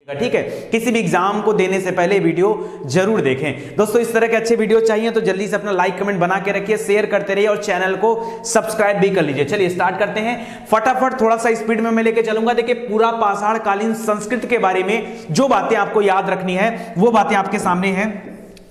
ठीक है, किसी भी एग्जाम को देने से पहले वीडियो जरूर देखें। दोस्तों इस तरह के अच्छे वीडियो चाहिए तो जल्दी से अपना लाइक कमेंट बना के रखिए, शेयर करते रहिए और चैनल को सब्सक्राइब भी कर लीजिए। चलिए स्टार्ट करते हैं फटाफट, थोड़ा सा स्पीड में मैं लेके चलूंगा। देखिए पूरा पाषाण कालीन संस्कृत के बारे में जो बातें आपको याद रखनी है वो बातें आपके सामने हैं।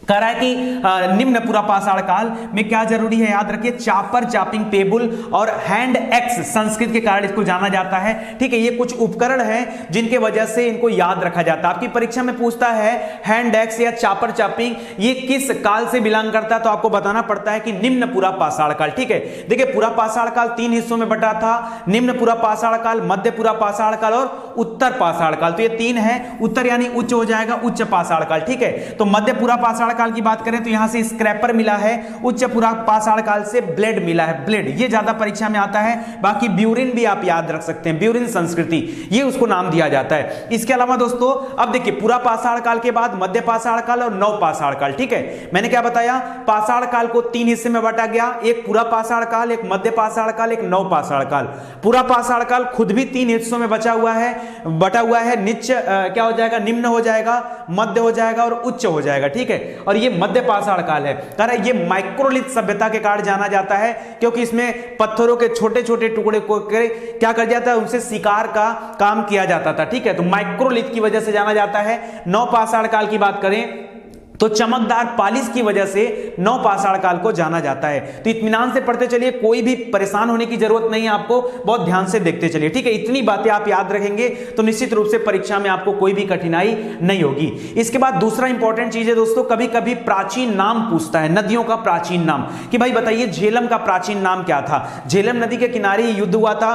कह रहा है कि निम्न पूरा पाषाण काल में क्या जरूरी है, याद रखिए चापर, चापिंग, पेबुल और हैंड एक्स संस्कृत के कारण इसको जाना जाता है। ठीक है, ये कुछ उपकरण हैं जिनके वजह से इनको याद रखा जाता है। आपकी परीक्षा में पूछता है हैंड एक्स या चापर, चापिंग ये किस काल से बिलोंग करता है, तो आपको बताना पड़ता है कि निम्न पूरा पाषाण काल। ठीक है, देखिए पूरा पाषाण काल 3 हिस्सों में बटा था, निम्न पूरा पाषाण काल, मध्य पूरा पाषाण काल और उत्तर पाषाण काल। तो ये 3 है, उत्तर यानी उच्च हो जाएगा, उच्च पाषाण काल। ठीक है, तो मध्य पूरा पाषाण काल की बात करें तो यहां से स्क्रैपर मिला है, उच्च पूरा पाषाण काल से ब्लेड मिला है, ब्लेड ये ज्यादा परीक्षा में आता है। बाकी ब्यूरिन भी आप याद रख सकते हैं, ब्यूरिन संस्कृति ये उसको नाम दिया जाता है। इसके अलावा दोस्तों अब देखिए पूरा पाषाण काल के बाद मध्य पाषाण काल और नव पाषाण काल। ठीक है, मैंने क्या बताया, पाषाण काल को 3 हिस्से में बांटा गया, एक पूरा पाषाण काल, एक मध्य पाषाण काल, एक नव पाषाण काल। पूरा पाषाण काल खुद भी 3 हिस्सों में बटा हुआ है, नीचे क्या हो जाएगा, निम्न हो जाएगा, मध्य हो जाएगा और उच्च हो जाएगा। ठीक है, और ये मध्य पाषाण काल है, कारण ये माइक्रोलिथ सभ्यता के कारण जाना जाता है, क्योंकि इसमें पत्थरों के छोटे छोटे टुकड़े को क्या कर जाता है, उनसे शिकार का काम किया जाता था। ठीक है, तो माइक्रोलिथ की वजह से जाना जाता है। नव पाषाण काल की बात करें तो चमकदार पालिश की वजह से नव पाषाण काल को जाना जाता है। तो इत्मीनान से पढ़ते चलिए, कोई भी परेशान होने की जरूरत नहीं है, आपको बहुत ध्यान से देखते चलिए। ठीक है, इतनी बातें आप याद रखेंगे तो निश्चित रूप से परीक्षा में आपको कोई भी कठिनाई नहीं होगी। इसके बाद दूसरा इंपॉर्टेंट चीज है दोस्तों, कभी कभी प्राचीन नाम पूछता है, नदियों का प्राचीन नाम, कि भाई बताइए झेलम का प्राचीन नाम क्या था। झेलम नदी के किनारे युद्ध हुआ था,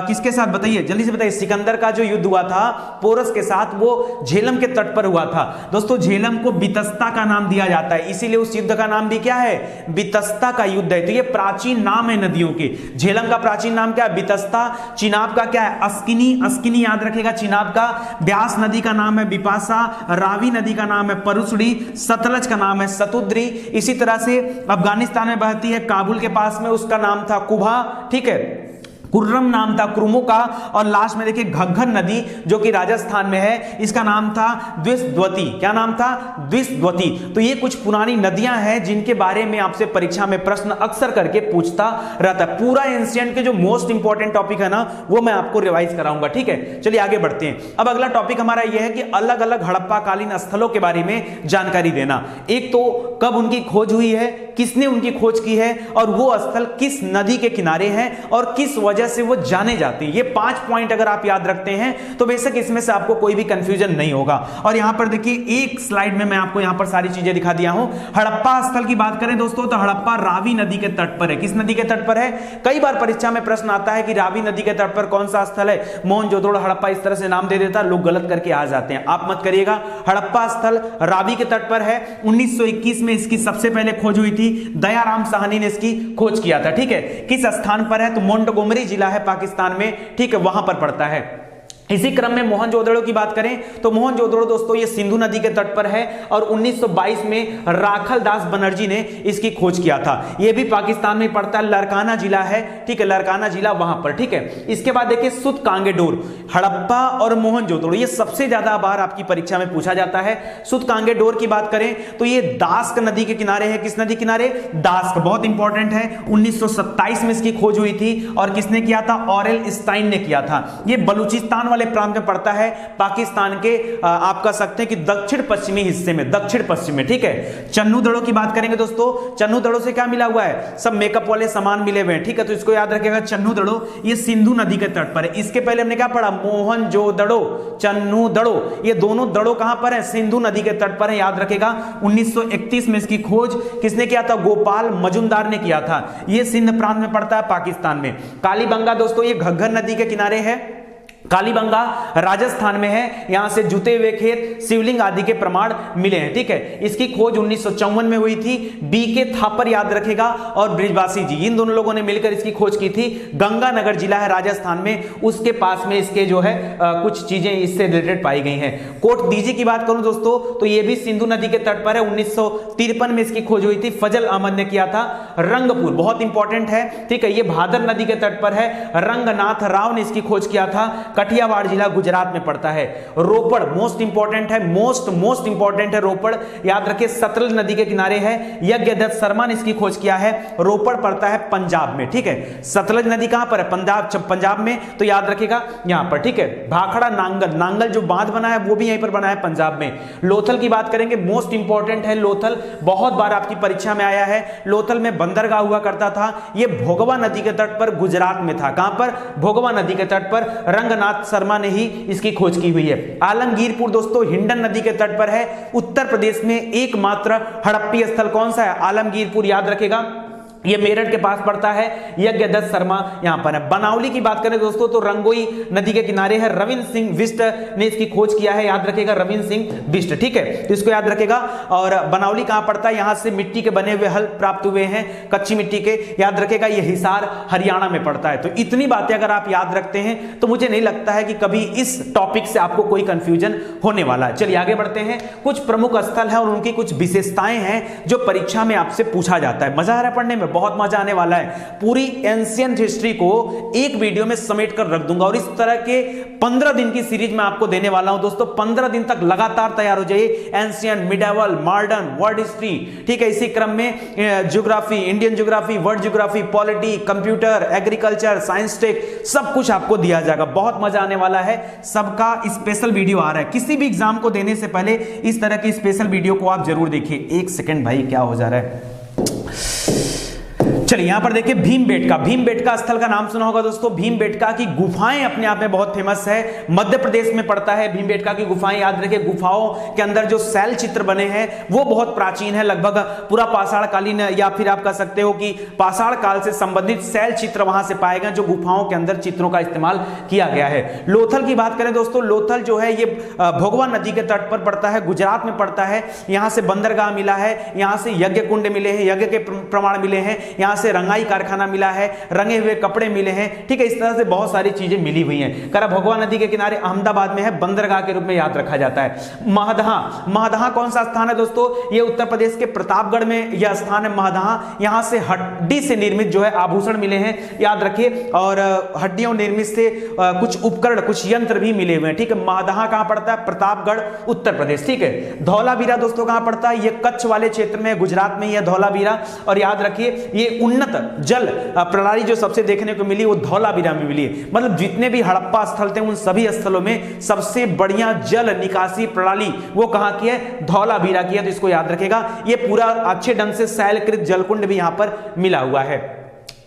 किसके साथ बताइए, जल्दी से बताइए। सिकंदर का जो युद्ध हुआ था पोरस के साथ, वो झेलम के तट पर हुआ था। दोस्तों झेलम को बितस्ता का नाम दिया जाता है, इसीलिए उस युद्ध का नाम भी क्या है, बितस्ता का युद्ध है। तो ये प्राचीन नाम है नदियों के। झेलम का प्राचीन नाम क्या है, बितस्ता। चिनाब का क्या है, अस्किनी, अस्किनी याद रखेगा चिनाब का। ब्यास नदी का नाम है बिपाशा, रावी नदी का नाम है परुसड़ी, सतलज का नाम है सतुद्री। इसी तरह से अफगानिस्तान में बहती है काबुल के पास में, उसका नाम था कुभा। ठीक है, कुर्रम नाम था क्रुमो का। और लास्ट में देखिए घग्गर नदी जो कि राजस्थान में है, इसका नाम था द्विशद्वती। क्या नाम था, द्विशद्वती। तो ये कुछ पुरानी नदियां हैं जिनके बारे में आपसे परीक्षा में प्रश्न अक्सर करके पूछता रहता है। पूरा एंशिएंट के जो मोस्ट इंपॉर्टेंट टॉपिक है ना, वो मैं आपको रिवाइज कराऊंगा। ठीक है, चलिए आगे बढ़ते हैं। अब अगला टॉपिक हमारा यह है कि अलग अलग हड़प्पा कालीन स्थलों के बारे में जानकारी देना। एक तो कब उनकी खोज हुई है, किसने उनकी खोज की है, और वो स्थल किस नदी के किनारे हैं और किस वजह से वो जाने जाते हैं। ये 5 पॉइंट अगर आप याद रखते हैं तो बेशक इसमें से आपको कोई भी कंफ्यूजन नहीं होगा। और यहां पर देखिए एक स्लाइड में मैं आपको यहां पर सारी चीजें दिखा दिया हूं। हड़प्पा स्थल की बात करें दोस्तों तो हड़प्पा रावी नदी के तट पर है। किस नदी के तट पर है, कई बार परीक्षा में प्रश्न आता है कि रावी नदी के तट पर कौन सा स्थल है। मोहनजोदड़ो हड़प्पा इस तरह से नाम दे देता, लोग गलत करके आ जाते हैं, आप मत करिएगा। हड़प्पा स्थल रावी के तट पर है। 1921 में इसकी सबसे पहले खोज हुई थी, दयाराम साहनी ने इसकी खोज किया था। ठीक है, किस स्थान पर है, तो मोंटगोमरी जिला है पाकिस्तान में। ठीक है, वहां पर पड़ता है। इसी क्रम में मोहनजोदड़ो की बात करें तो मोहनजोदड़ो दोस्तों ये सिंधु नदी के तट पर है और 1922 में राखल दास बनर्जी ने इसकी खोज किया था। ये भी पाकिस्तान में पड़ता है, लरकाना जिला है। ठीक है, लरकाना जिला वहां पर। ठीक है, इसके बाद देखिए सुतकांगेडोर, हड़प्पा और मोहनजोदड़ो ये सबसे ज्यादा बार आपकी परीक्षा में पूछा जाता है। सुतकांगेडोर की बात करें तो ये दास्क नदी के किनारे है। किस नदी किनारे, दास्क, बहुत इंपॉर्टेंट है। 1927 में इसकी खोज हुई थी और किसने किया था, ऑरेल स्टाइन ने किया था। ये बलूचिस्तान वाले प्रांत में पड़ता है, पाकिस्तान के आप कह सकते हैं कि दक्षिण पश्चिमी हिस्से में, दक्षिण पश्चिम में। ठीक है, चन्नू दड़ों की बात करेंगे दोस्तों, चन्नू दड़ों से क्या मिला हुआ है, सब मेकअप वाले सामान मिले हुए हैं। ठीक है, तो इसको याद रखिएगा, चन्नू दड़ों ये सिंधु नदी के तट पर है। इसके पहले हमने क्या पढ़ा, मोहनजोदड़ो, चन्नू दड़ो, ये दोनों दड़ों कहां पर है, सिंधु नदी के तट पर है, याद रखेगा। 1931 में इसकी खोज किसने किया था, गोपाल मजुमदार ने किया था। ये सिंध प्रांत में पड़ता है पाकिस्तान में। कालीबंगा दोस्तों ये घग्गर नदी के किनारे है, कालीबंगा राजस्थान में है। यहां से जुते हुए खेत, शिवलिंग आदि के प्रमाण मिले हैं। ठीक है, इसकी खोज 1954 में हुई थी। बीके थापर याद रखेगा और ब्रिजवासी जी, इन दोनों लोगों ने मिलकर इसकी खोज की थी। गंगानगर जिला है राजस्थान में, उसके पास में इसके जो है कुछ चीजें इससे रिलेटेड पाई गई हैं। कोट दीजी की बात करूं दोस्तों तो ये भी सिंधु नदी के तट पर है। 1953 में इसकी खोज हुई थी, फजल अहमद ने किया था। रंगपुर बहुत इंपॉर्टेंट है। ठीक है, ये भादर नदी के तट पर है, रंगनाथ राव ने इसकी खोज किया था। कठियावाड़ जिला गुजरात में पड़ता है। रोपड़ मोस्ट इंपॉर्टेंट है, मोस्ट इंपॉर्टेंट है रोपड़, याद रखिए सतलज नदी के किनारे है। यज्ञदत्त शर्मा ने इसकी खोज किया है। रोपड़ पड़ता है पंजाब में, ठीक है। सतलज नदी कहां पर है? पंजाब में, तो याद रखिएगा यहां पर, ठीक है। भाखड़ा नांगल जो बांध बना है वो भी यहीं पर बना है पंजाब में। लोथल की बात करेंगे, मोस्ट इंपॉर्टेंट है लोथल, बहुत बार आपकी परीक्षा में आया है। लोथल में बंदरगाह हुआ करता था, यह भोगवा नदी के तट पर गुजरात में था। कहां पर? भोगवा नदी के तट पर। रंगनाथ शर्मा ने ही इसकी खोज की हुई है। आलमगीरपुर दोस्तों हिंडन नदी के तट पर है, उत्तर प्रदेश में एकमात्र हड़प्पी स्थल कौन सा है? आलमगीरपुर, याद रखेगा ये मेरठ के पास पड़ता है। यज्ञदत्त शर्मा यहां पर है। बनावली की बात करें दोस्तों तो रंगोई नदी के किनारे है। रविंद्र सिंह बिष्ट ने इसकी खोज किया है, याद रखेगा रविंद्र सिंह बिष्ट, ठीक है, तो इसको याद रखेगा। और बनावली कहां पड़ता है? यहां से मिट्टी के बने हुए हल प्राप्त हुए हैं, कच्ची मिट्टी के, याद रखेगा ये हिसार हरियाणा में पड़ता है। तो इतनी बातें अगर आप याद रखते हैं तो मुझे नहीं लगता है कि कभी इस टॉपिक से आपको कोई कंफ्यूजन होने वाला है। चलिए आगे बढ़ते हैं। कुछ प्रमुख स्थल है और उनकी कुछ विशेषताएं हैं जो परीक्षा में आपसे पूछा जाता है। मजा आ रहा है पढ़ने में, बहुत मजा आने वाला है। पूरी एंशिएंट हिस्ट्री को एक वीडियो में समेट कर रख दूंगा और इस तरह के 15 दिन की सीरीज मैं आपको देने वाला हूं दोस्तों। 15 दिन तक लगातार तैयार हो जाइए। Ancient, medieval, modern, world history, ठीक है। इसी क्रम में geography, Indian geography, world geography, polity, computer, agriculture, science tech, सब कुछ आपको दिया जाएगा। बहुत मजा आने वाला है। सबका स्पेशल वीडियो आ रहा है। किसी भी एग्जाम को देने से पहले इस तरह की स्पेशल वीडियो को आप जरूर देखिए। एक सेकंड भाई, क्या हो जा रहा है? चलिए यहां पर देखिए भीमबेटका स्थल का नाम सुना होगा दोस्तों। भीमबेटका की गुफाएं अपने आप में बहुत फेमस है, मध्य प्रदेश में पड़ता है भीमबेटका की गुफाएं। याद रखिए गुफाओं के अंदर जो शैल चित्र बने हैं वो बहुत प्राचीन है, लगभग पूरा पाषाण कालीन, या फिर आप कह सकते हो कि पाषाण काल से संबंधित शैल चित्र वहां से पाए गए जो गुफाओं के अंदर चित्रों का इस्तेमाल किया गया है। लोथल की बात करें दोस्तों, लोथल जो है ये भोगवा नदी के तट पर पड़ता है, गुजरात में पड़ता है। यहां से बंदरगाह मिला है, यहां से यज्ञ कुंड मिले हैं, यज्ञ के प्रमाण मिले हैं, यहां से रंगाई कारखाना मिला है, रंगे हुए कपड़े मिले हैं, ठीक है। इस तरह से बहुत सारी चीजें मिली हुई हैं। करा भोगवा नदी के किनारे अहमदाबाद में है, बंदरगाह के रूप में याद रखा जाता है। महदहा कौन सा स्थान है दोस्तों? ये उत्तर प्रदेश के प्रतापगढ़ में यह स्थान है महदहा। यहां से हड्डी से निर्मित जो है आभूषण मिले हैं, याद रखिए, और हड्डियों निर्मित से कुछ उपकरण, कुछ यंत्र भी मिले हुए हैं, ठीक है। महदहा कहां पड़ता है? प्रतापगढ़, उत्तर प्रदेश, ठीक है। धौलावीरा दोस्तों कहां पड़ता है? ये कच्छ वाले क्षेत्र में, गुजरात में यह धौलावीरा। और याद रखिए ये उन्नत जल प्रणाली जो सबसे देखने को मिली वो धौलावीरा में मिली है। मतलब जितने भी हड़प्पा स्थल थे उन सभी स्थलों में सबसे बढ़िया जल निकासी प्रणाली वो कहां की है? धौलावीरा की है। तो इसको याद रखेगा। ये पूरा अच्छे ढंग से शैलकृत जलकुंड भी यहां पर मिला हुआ है।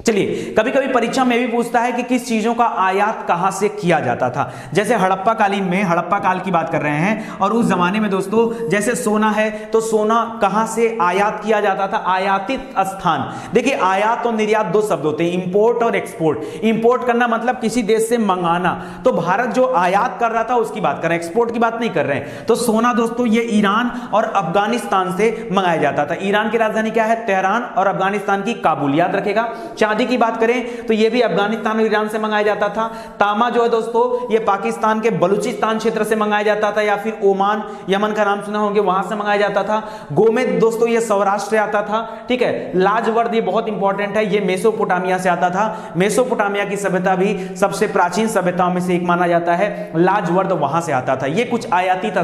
चलिए कभी कभी परीक्षा में भी पूछता है कि किस चीजों का आयात कहां से किया जाता था। जैसे हड़प्पा कालीन में, हड़प्पा काल की बात कर रहे हैं, और उस जमाने में दोस्तों जैसे सोना है तो सोना कहां से आयात किया जाता था? आयातित स्थान। देखिए आयात और निर्यात दो शब्द होते हैं, इंपोर्ट और एक्सपोर्ट। इंपोर्ट करना मतलब किसी देश से मंगाना, तो भारत जो आयात कर रहा था उसकी बात कर रहे हैं, एक्सपोर्ट की बात नहीं कर रहे हैं। तो सोना दोस्तों ये ईरान और अफगानिस्तान से मंगाया जाता था। ईरान की राजधानी क्या है? तेहरान, और अफगानिस्तान की काबुल, याद रखेगा। चांदी की बात करें तो यह भी अफगानिस्तान और ईरान से मंगाया जाता था। तांबा जो है दोस्तों ये पाकिस्तान के बलूचिस्तान क्षेत्र से मंगाया जाता था, या फिर ओमान, यमन का नाम सुना होंगे, वहां से मंगाया जाता था। गोमेद दोस्तों ये सौराष्ट्र से आता था, ठीक है। लाजवर्द ये बहुत इंपॉर्टेंट है, ये मेसोपोटामिया से आता था। मेसोपोटामिया की सभ्यता भी सबसे प्राचीन सभ्यताओं में से एक माना जाता है। लाजवर्द वहां से आता था। ये कुछ आयातित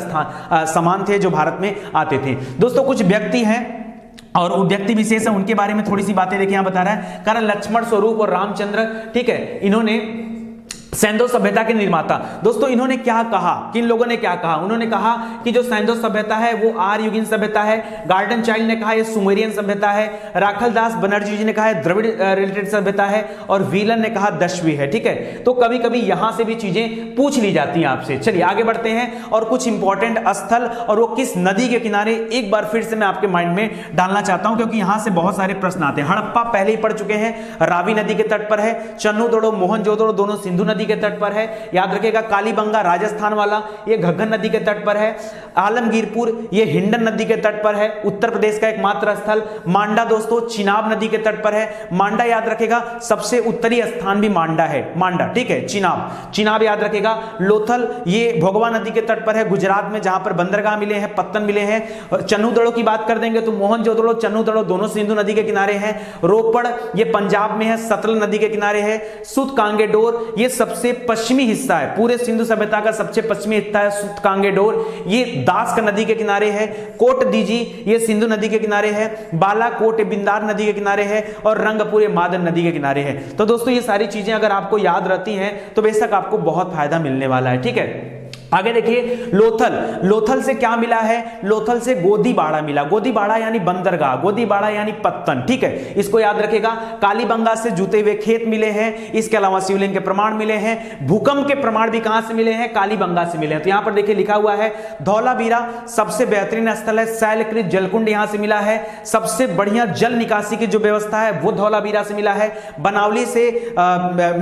सामान थे जो भारत में आते थे। दोस्तों कुछ व्यक्ति हैं और व्यक्ति विशेष है, उनके बारे में थोड़ी सी बातें देखिए। यहां बता रहा है कारण लक्ष्मण स्वरूप और रामचंद्र, ठीक है, इन्होंने सैंधव सभ्यता के निर्माता। दोस्तों इन्होंने क्या कहा? किन लोगों ने क्या कहा? उन्होंने कहा कि जो सैंधव सभ्यता है वो आर्ययुगीन सभ्यता है। गार्डन चाइल्ड ने कहा ये सुमेरियन सभ्यता है। राखलदास बनर्जी जी ने कहा है द्रविड़ रिलेटेड सभ्यता है। और व्हीलन ने कहा दशवी है, ठीक है। तो कभी कभी यहां से भी चीजें पूछ ली जाती हैं आपसे। चलिए आगे बढ़ते हैं और कुछ इंपॉर्टेंट स्थल और वो किस नदी के किनारे एक बार फिर से मैं आपके माइंड में डालना चाहता हूं, क्योंकि यहां से बहुत सारे प्रश्न आते हैं। हड़प्पा पहले ही पढ़ चुके हैं, रावी नदी के तट पर है। चन्नूदड़ो, मोहनजोदड़ो दोनों सिंधु नदी के तट पर है, याद रखिएगा। कालीबंगा राजस्थान वाला ये घग्गर नदी के तट पर है। आलमगीरपुर ये हिंडन नदी के तट पर है, उत्तर प्रदेश का एकमात्र स्थल। मांडा दोस्तों चिनाब नदी के तट पर है। मांडा याद रखेगा सबसे उत्तरी स्थान भी मांडा है, मांडा, ठीक है। चिनाब याद रखेगा। लोथल ये भोगवा नदी के तट पर है गुजरात में, जहां पर बंदरगाह मिले हैं, पत्तन मिले हैं। चन्नूदड़ो की बात कर देंगे तो मोहनजोदड़ो, चन्नूदड़ो दोनों सिंधु नदी के किनारे हैं। रोपड़ ये पंजाब में है, सतलज नदी के किनारे है। सुत कांगेडोर ये सब सबसे पश्चिमी हिस्सा है, पूरे सिंधु सभ्यता का सबसे पश्चिमी हिस्सा है सुतकांगेडोर, ये दास्क नदी के किनारे है। कोट दीजी ये सिंधु नदी के किनारे है। बालाकोट बिंदार नदी के किनारे है और रंगपुर मादन नदी के किनारे है। तो दोस्तों ये सारी चीजें अगर आपको याद रहती हैं तो बेशक आपको बहुत फायदा मिलने वाला है। ठीक है, आगे देखिए लोथल, लोथल से क्या मिला है? लोथल से गोदीबाड़ा मिला। गोदीबाड़ा यानी बंदरगाह, गोदीबाड़ा यानी पत्तन। ठीक है, इसको याद रखेगा। कालीबंगा से जुते हुए खेत मिले हैं। इसके अलावा शिवलिंग के प्रमाण मिले हैं। भूकंप के प्रमाण भी कहां से मिले हैं? कालीबंगा से मिले हैं। तो यहां पर देखिए लिखा हुआ है धौलावीरा सबसे बेहतरीन स्थल है। शैलकृत जलकुंड यहां से मिला है। सबसे बढ़िया जल निकासी की जो व्यवस्था है वो धौलावीरा से मिला है। बनावली से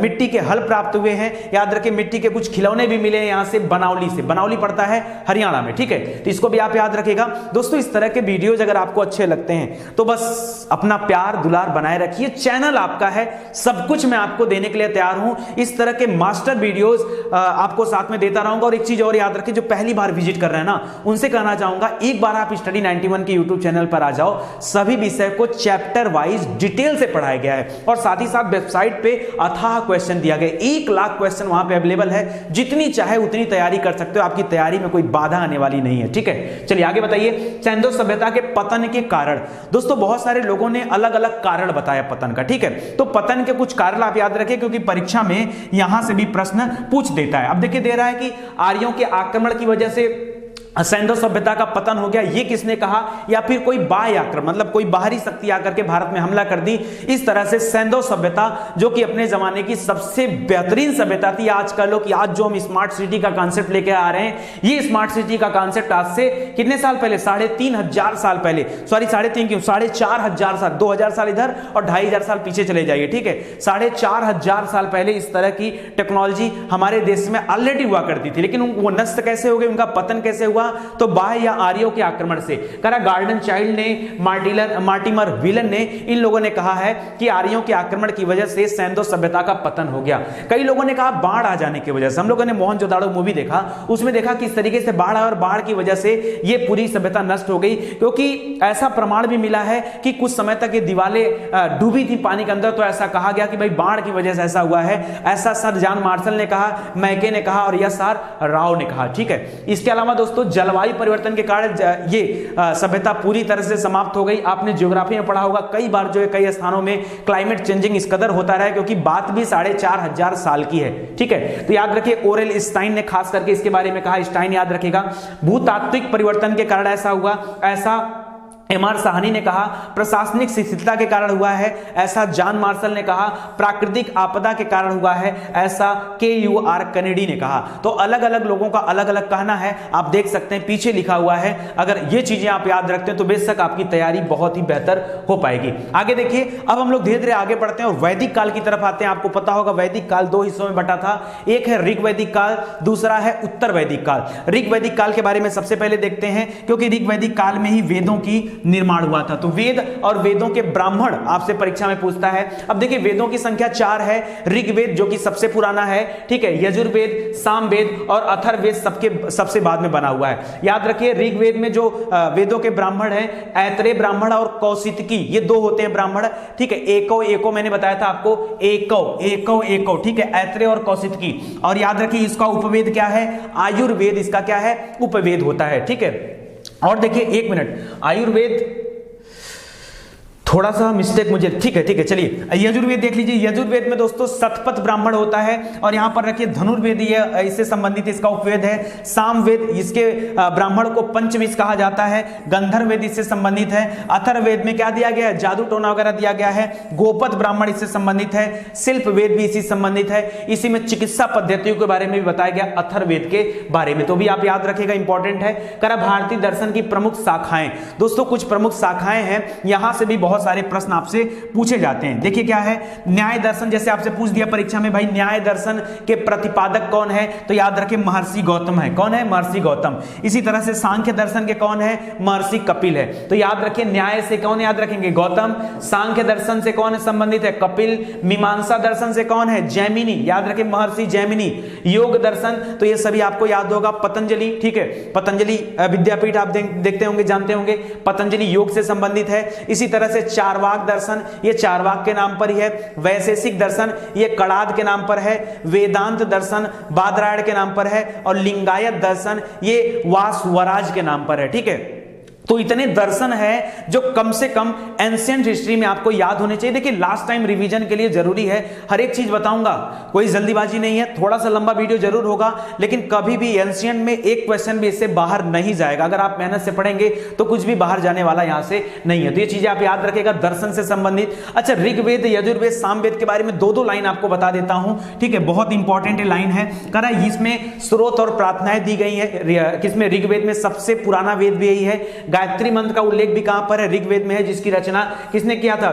मिट्टी के हल प्राप्त हुए हैं। याद रखें मिट्टी के कुछ खिलौने भी मिले हैं यहां से बनावली से। बनावली पड़ता है हरियाणा में। ठीक है, तो इसको भी आप याद रखिएगा। दोस्तों इस तरह के वीडियोज अगर आपको अच्छे लगते हैं तो बस अपना प्यार दुलार बनाए रखिए। चैनल आपका है, सब कुछ मैं आपको देने के लिए तैयार हूं। इस तरह के मास्टर वीडियोज आपको साथ में देता रहूंगा। और एक चीज और याद रखिए, जो पहली बार विजिट कर रहे हैं ना उनसे कहना चाहूंगा एक बार आप स्टडी 91 के यूट्यूब चैनल पर आ जाओ। सभी विषय को चैप्टर वाइज डिटेल से पढ़ाया गया है और साथ ही साथ वेबसाइट पे अथाह क्वेश्चन दिया गया। 1 लाख क्वेश्चन वहां पे अवेलेबल है। जितनी चाहे उतनी तैयारी कर सकते हो, आपकी तैयारी में कोई बाधा आने वाली नहीं है। ठीक है, चलिए आगे बताइए। सिंधु सभ्यता के पतन के कारण। दोस्तों बहुत सारे लोगों ने अलग अलग कारण बताया पतन का। ठीक है, तो पतन के कुछ कारण आप याद रखिए क्योंकि परीक्षा में यहां से भी प्रश्न पूछ देता है। अब देखिए दे रहा है कि आर्यों के आक्रमण की वजह से सिंधु सभ्यता का पतन हो गया। ये किसने कहा? या फिर कोई बाह्य आक्रमण, मतलब कोई बाहरी शक्ति आकर के भारत में हमला कर दी। इस तरह से सिंधु सभ्यता जो कि अपने जमाने की सबसे बेहतरीन सभ्यता थी। आज कह लो कि आज जो हम स्मार्ट सिटी का कॉन्सेप्ट लेके आ रहे हैं, ये स्मार्ट सिटी का कॉन्सेप्ट आज से कितने साल पहले? 3,500 साल पहले। सॉरी 3.5 क्यों, 4,500 साल, 2,000 साल इधर और 2,500 साल पीछे चले जाइए। ठीक है, 4,500 साल पहले इस तरह की टेक्नोलॉजी हमारे देश में ऑलरेडी हुआ करती थी। लेकिन वो नष्ट कैसे हो गई, उनका पतन कैसे हुआ? तो बाह्य या आर्यों के आक्रमण से। करा गार्डन चाइल्ड ने, मार्टिमर विलन ने, इन लोगों ने कहा है कि आर्यों के आक्रमण की वजह से सिंधु सभ्यता का पतन हो गया। कई लोगों ने कहा बाढ़ आ जाने की वजह से। हम लोगों ने मोहनजोदाड़ो मूवी देखा, उसमें देखा किस तरीके से बाढ़ और बाढ़ की वजह से ये पूरी सभ्यता नष्ट हो गई। क्योंकि ऐसा प्रमाण भी मिला है कि कुछ समय तक ये दीवारें डूबी थी पानी के अंदर। तो ऐसा कहा गया कि भाई बाढ़ की वजह से ऐसा हुआ है। ऐसा सर जॉन मार्शल ने कहा, मैके ने कहा और यस आर राव ने कहा। ठीक है, इसके अलावा दोस्तों जलवायु परिवर्तन के कारण ये सभ्यता पूरी तरह से समाप्त हो गई। आपने ज्योग्राफी में पढ़ा होगा कई बार जो है कई स्थानों में क्लाइमेट चेंजिंग इस कदर होता रहा है क्योंकि बात भी 4,500 साल की है। ठीक है, तो याद रखिए ओरेल स्टाइन ने खास करके इसके बारे में कहा। स्टाइन याद रखेगा, भूतात्विक परिवर्तन के कारण ऐसा हुआ, ऐसा एम.आर. साहनी ने कहा। प्रशासनिक शिथिलता के कारण हुआ है, ऐसा जॉन मार्शल ने कहा। प्राकृतिक आपदा के कारण हुआ है, ऐसा के.यू.आर. कैनेडी ने कहा। तो अलग अलग लोगों का अलग अलग कहना है। आप देख सकते हैं पीछे लिखा हुआ है। अगर ये चीजें आप याद रखते हैं तो बेशक आपकी तैयारी बहुत ही बेहतर हो पाएगी। आगे देखिए, अब हम लोग धीरे धीरे आगे बढ़ते हैं और वैदिक काल की तरफ आते हैं। आपको पता होगा वैदिक काल 2 हिस्सों में बटा था। एक है ऋग वैदिक काल, दूसरा है उत्तर वैदिक काल। ऋग वैदिक काल के बारे में सबसे पहले देखते हैं क्योंकि ऋग वैदिक काल में ही वेदों की निर्माण हुआ था। तो वेद और वेदों के ब्राह्मण आपसे परीक्षा में पूछता है। अब देखिए वेदों की संख्या 4 है। ऋग्वेद जो कि सबसे पुराना है, ठीक है, यजुर्वेद, सामवेद और अथर्ववेद सबसे बाद में बना हुआ है। याद रखिए ऋग्वेद में जो वेदों के ब्राह्मण हैं, ऐतरेय ब्राह्मण और कौशितकी, ये 2 होते हैं ब्राह्मण। ठीक है, एको मैंने बताया था आपको, एको, ठीक है, ऐतरेय और कौशितकी। और याद रखिए इसका उपवेद क्या है? आयुर्वेद इसका क्या है? उपवेद होता है। ठीक है, और देखिए 1 मिनट, आयुर्वेद थोड़ा सा मिस्टेक मुझे, ठीक है, चलिए यजुर्वेद देख लीजिए। यजुर्वेद में दोस्तों शतपथ ब्राह्मण होता है और यहां पर रखिए धनुर्वेद ये इससे संबंधित इसका उपवेद है। सामवेद इसके ब्राह्मण को पंचविश कहा जाता है। गंधर्ववेद इससे संबंधित है। अथर्ववेद में क्या दिया गया है? जादू टोना वगैरह दिया गया है। गोपद ब्राह्मण इससे संबंधित है। शिल्प वेद भी इसी संबंधित है। इसी में चिकित्सा पद्धतियों के बारे में भी बताया गया अथर्ववेद के बारे में, तो भी आप याद रखिएगा, इंपॉर्टेंट है। करा भारतीय दर्शन की प्रमुख शाखाएं। दोस्तों कुछ प्रमुख शाखाएं हैं, यहां से भी बहुत सारे प्रश्न आपसे पूछे जाते हैं। देखिए क्या है, न्याय दर्शन, जैसे आपसे पूछ दिया परीक्षा में, भाई न्याय दर्शन के प्रतिपादक कौन है? तो याद रखें महर्षि गौतम है। कौन है? महर्षि गौतम। इसी तरह से सांख्य दर्शन के कौन है? महर्षि कपिल है। तो याद रखें न्याय से कौन याद रखेंगे? गौतम। सांख्य दर्शन से कौन संबंधित है? कपिल। मीमांसा दर्शन से कौन है? जैमिनी, याद रखें महर्षि जैमिनी। योग दर्शन, तो ये सभी आपको याद होगा, पतंजलि। ठीक है, पतंजलि विद्यापीठ आप देखते होंगे, जानते होंगे, पतंजलि योग से संबंधित है। इसी तरह से चारवाक दर्शन, ये चारवाक के नाम पर ही है। वैशेषिक दर्शन ये कणाद के नाम पर है। वेदांत दर्शन बादरायण के नाम पर है। और लिंगायत दर्शन ये वासवराज के नाम पर है। ठीक है, तो इतने दर्शन है जो कम से कम एंशिएंट हिस्ट्री में आपको याद होने चाहिए। देखिए लास्ट टाइम रिवीजन के लिए जरूरी है, हर एक चीज बताऊंगा, कोई जल्दीबाजी नहीं है, थोड़ा सा लंबा वीडियो जरूर होगा, लेकिन कभी भी एंशिएंट में एक क्वेश्चन भी इससे बाहर नहीं जाएगा। अगर आप मेहनत से पढ़ेंगे तो कुछ भी बाहर जाने वाला यहां से नहीं है। तो ये चीजें आप याद रखेगा दर्शन से संबंधित। अच्छा, ऋग्वेद, यजुर्वेद, सामवेद के बारे में दो लाइन आपको बता देता हूं। ठीक है, बहुत इंपॉर्टेंट लाइन है, करा इसमें स्रोत और प्रार्थनाएं दी गई है। किसमें? ऋग्वेद में सबसे पुराना वेद भी यही है। गायत्री मंत्र का उल्लेख भी कहां पर है? ऋग्वेद में है, जिसकी रचना किसने किया था?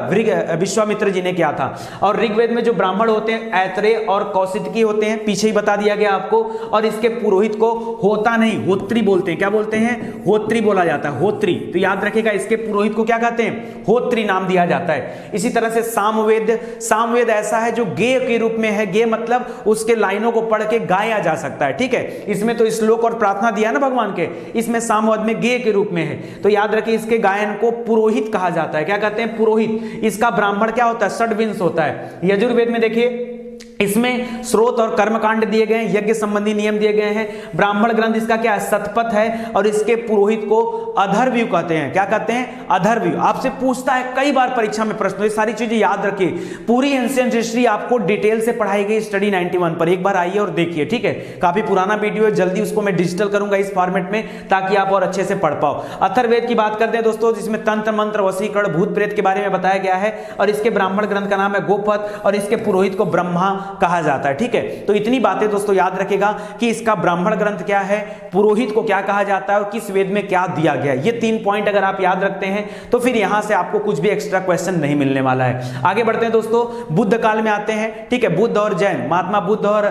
विश्वामित्र जी ने किया था। और ऋग्वेद में जो ब्राह्मण होते हैं ऐत्रेय और कौशिकी होते हैं, पीछे ही बता दिया गया आपको। और इसके पुरोहित को होता नहीं होत्री बोलते हैं। क्या बोलते हैं? होत्री बोला जाता है, होत्री। तो याद रखेगा इसके पुरोहित को क्या कहते हैं? होत्री नाम दिया जाता है। इसी तरह से सामवेद, सामवेद ऐसा है जो गेय के रूप में है। गेय मतलब उसके लाइनों को पढ़ के गाया जा सकता है। ठीक है, इसमें तो श्लोक और प्रार्थना दिया ना भगवान के, इसमें सामवेद में गेय के रूप में है। तो याद रखिए इसके गायन को पुरोहित कहा जाता है। क्या कहते हैं? पुरोहित। इसका ब्राह्मण क्या होता है? षड्विंश होता है। यजुर्वेद में देखिए इसमें स्रोत और कर्मकांड दिए गए हैं, यज्ञ संबंधी नियम दिए गए हैं। ब्राह्मण ग्रंथ इसका क्या है? शतपथ है। और इसके पुरोहित को अधर्व्यू कहते हैं। क्या कहते हैं? अधर्व्यू। आपसे पूछता है कई बार परीक्षा में प्रश्न, ये सारी चीजें याद रखिए। पूरी एंशिएंट हिस्ट्री आपको डिटेल से पढ़ाई गई स्टडी 91 पर, एक बार आइए और देखिए। ठीक है, काफी पुराना वीडियो है, जल्दी उसको मैं डिजिटल करूंगा इस फॉर्मेट में ताकि आप और अच्छे से पढ़ पाओ। अथर्ववेद की बात करते हैं दोस्तों, जिसमें तंत्र मंत्र वशीकरण भूत प्रेत के बारे में बताया गया है। और इसके ब्राह्मण ग्रंथ का नाम है गोपथ और इसके पुरोहित को ब्रह्मा कहा जाता है। ठीक है, तो इतनी बातें दोस्तों याद रखेगा कि इसका ब्राह्मण ग्रंथ क्या है, पुरोहित को क्या कहा जाता है और किस वेद में क्या दिया गया है। ये 3 पॉइंट अगर आप याद रखते हैं तो फिर यहां से आपको कुछ भी एक्स्ट्रा क्वेश्चन नहीं मिलने वाला है। आगे बढ़ते हैं दोस्तों, बुद्ध काल में आते हैं। ठीक है, बुद्ध और जैन, महात्मा बुद्ध और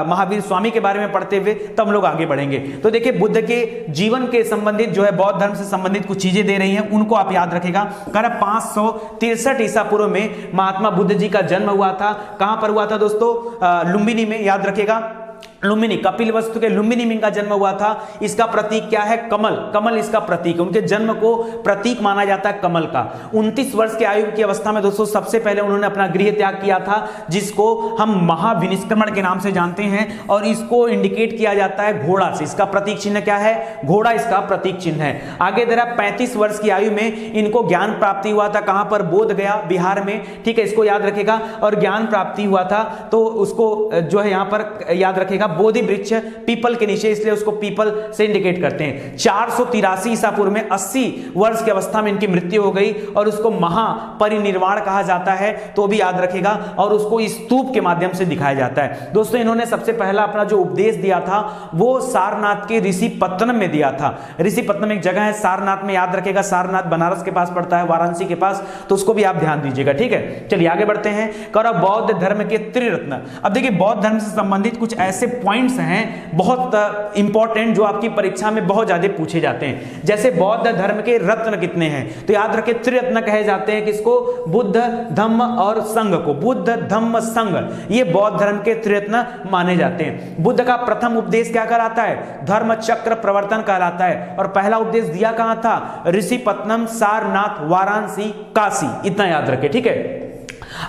महावीर स्वामी के बारे में पढ़ते हुए तब हम लोग आगे बढ़ेंगे। तो देखिए बुद्ध के जीवन के संबंधित जो है बौद्ध धर्म से संबंधित कुछ चीजें दे रही हैं, उनको आप याद रखेगा। 563 ईसा पूर्व में महात्मा बुद्ध जी का जन्म हुआ था। कहां पर हुआ था दोस्तों? लुम्बिनी में। याद रखेगा लुम्बिनी, कपिलवस्तु के लुम्बिनी में इनका जन्म हुआ था। इसका प्रतीक क्या है? कमल। कमल इसका प्रतीक है। उनके जन्म को प्रतीक माना जाता है कमल का। 29 वर्ष की आयु की अवस्था में दोस्तों सबसे पहले उन्होंने अपना गृह त्याग किया था, जिसको हम महाविनिष्क्रमण के नाम से जानते हैं। और इसको इंडिकेट किया जाता है घोड़ा से। इसका प्रतीक चिन्ह क्या है? घोड़ा इसका प्रतीक चिन्ह है। आगे जरा 35 वर्ष की आयु में इनको ज्ञान प्राप्ति हुआ था। कहां पर? बोध गया, बिहार में। ठीक है, इसको याद रखेगा। और ज्ञान प्राप्ति हुआ था तो उसको जो है यहां पर याद रखेगा बोधि वृक्ष, पीपल के नीचे, इसलिए उसको पीपल से इंडिकेट करते हैं। 483 ईसा पूर्व में 80 वर्ष की अवस्था में इनकी मृत्यु हो गई और उसको महापरिनिर्वाण कहा जाता है, तो भी याद रखेगा। और उसको स्तूप के माध्यम से दिखाया जाता है। दोस्तों इन्होंने सबसे पहला अपना जो उपदेश दिया था वो सारनाथ के ऋषिपत्तनम में दिया था। ऋषिपत्तनम एक जगह है सारनाथ में, याद रखेगा। सारनाथ बनारस के पास पड़ता है, वाराणसी के पास, तो उसको भी आप ध्यान दीजिएगा। ठीक है, चलिए आगे बढ़ते हैं। करो बौद्ध धर्म के त्रिरत्न। अब देखिए बौद्ध धर्म से संबंधित कुछ ऐसे पॉइंट्स हैं बहुत इंपॉर्टेंट जो आपकी परीक्षा में बहुत ज्यादा पूछे जाते हैं। जैसे बौद्ध धर्म के रत्न कितने हैं? तो याद रखें त्रिरत्न कहे जाते हैं किसको? बुद्ध, धम्म और संघ को। बुद्ध, धम्म, संघ, ये बौद्ध धर्म के त्रिरत्न माने जाते हैं। बुद्ध का प्रथम उपदेश क्या कहलाता है? धर्म चक्र प्रवर्तन कहलाता है। और पहला उपदेश दिया कहां था? ऋषिपत्तनम, सारनाथ, वाराणसी, काशी। इतना याद रखें। ठीक है,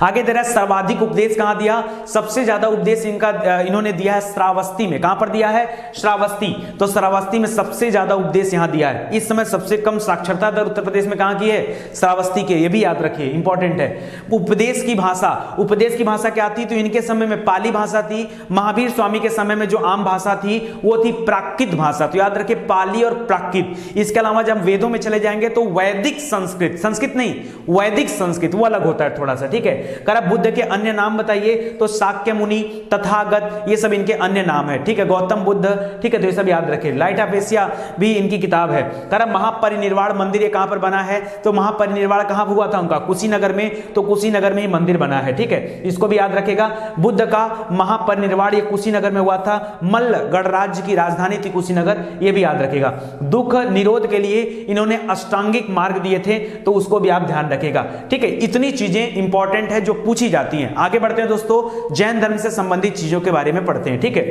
आगे दे रहा है सर्वाधिक उपदेश कहां दिया? सबसे ज्यादा उपदेश इन्होंने दिया है श्रावस्ती में। कहां पर दिया है? श्रावस्ती। तो श्रावस्ती में सबसे ज्यादा उपदेश यहां दिया है। इस समय सबसे कम साक्षरता दर उत्तर प्रदेश में कहां की है? श्रावस्ती के। ये भी याद रखिए, इंपॉर्टेंट है। उपदेश की भाषा, उपदेश की भाषा क्या थी? तो इनके समय में पाली भाषा थी। महावीर स्वामी के समय में जो आम भाषा थी वो थी प्राकृत भाषा। तो याद रखिए पाली और प्राकृत। इसके अलावा जब वेदों में चले जाएंगे तो वैदिक संस्कृत, संस्कृत नहीं वैदिक संस्कृत, वो अलग होता है थोड़ा सा। ठीक है, करा बुद्ध के अन्य नाम बताइए? तो शाक्य मुनि, तथागत, ये सब इनके अन्य नाम है। ठीक है, गौतम बुद्ध। ठीक है, तो ये सब याद रखें। लाइट ऑफ एशिया भी इनकी किताब है। करा महापरिनिर्वाण मंदिर ये कहां पर बना है? तो महापरिनिर्वाण कहां हुआ था उनका? कुशीनगर में। तो कुशीनगर में ही मंदिर बना है। ठीक है, इसको भी याद रखेगा। बुद्ध का महापरिनिर्वाण ये कुशीनगर में हुआ था। मल्ल गणराज्य की राजधानी थी कुशीनगर, ये भी याद रखेगा। दुख निरोध के लिए इन्होंने अष्टांगिक मार्ग दिए थे, तो उसको भी आप ध्यान रखेगा। ठीक है, इतनी चीजें इंपॉर्टेंट है जो पूछी जाती हैं। आगे बढ़ते हैं दोस्तों, जैन धर्म से संबंधित चीजों के बारे में पढ़ते हैं। ठीक है,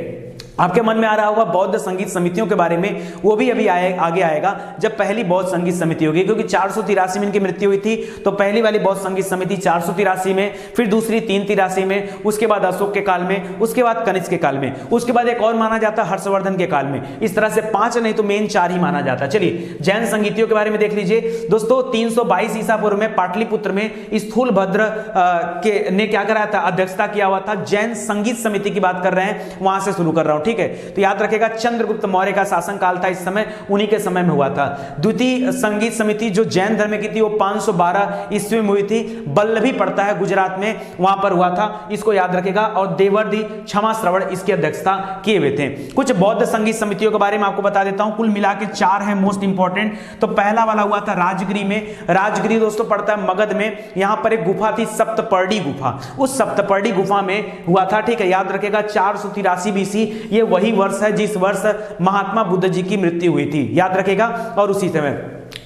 आपके मन में आ रहा होगा बौद्ध संगीत समितियों के बारे में, वो भी अभी आगे आएगा जब पहली बौद्ध संगीत समिति होगी, क्योंकि 483 में इनकी मृत्यु हुई थी। तो पहली वाली बौद्ध संगीत समिति 483 में, फिर दूसरी 383 में, उसके बाद अशोक के काल में, उसके बाद कनिष्क के काल में, उसके बाद एक और माना जाता है हर्षवर्धन के काल में। इस तरह से 5 नहीं तो मेन 4 ही माना जाता है। चलिए जैन संगीतियों के बारे में देख लीजिए दोस्तों। 322 ईसा पूर्व में पाटलिपुत्र में स्थूलभद्र ने क्या कराया था, अध्यक्षता किया हुआ था। जैन संगीत समिति की बात कर रहे हैं, वहां से शुरू कर रहा हूं, ठीक है। तो याद रखेगा चंद्रगुप्त मौर्य का शासन काल था इस समय, उन्हीं के समय में हुआ था। द्वितीय संगीत समिति जो जैन धर्म की थी वो 512 ईस्वी में हुई थी। बल्लभी पड़ता है गुजरात में, वहां पर हुआ था, इसको याद रखेगा। और देवर्धि क्षमा श्रवण इसकी अध्यक्षता किए हुए थे। कुछ बौद्ध संगीत समितियों के बारे में आपको बता देता हूं, कुल मिला के 4 है मोस्ट इंपॉर्टेंट। तो पहला वाला हुआ था राजगिरी में। राजगिरी दोस्तों पड़ता है मगध में। यहां पर एक गुफा थी सप्तपर्णी गुफा, उस सप्तपर्णी गुफा में हुआ था, ठीक है। याद रखेगा 483 बीसी, ये वही वर्ष है जिस वर्ष महात्मा बुद्ध जी की मृत्यु हुई थी, याद रखेगा। और उसी समय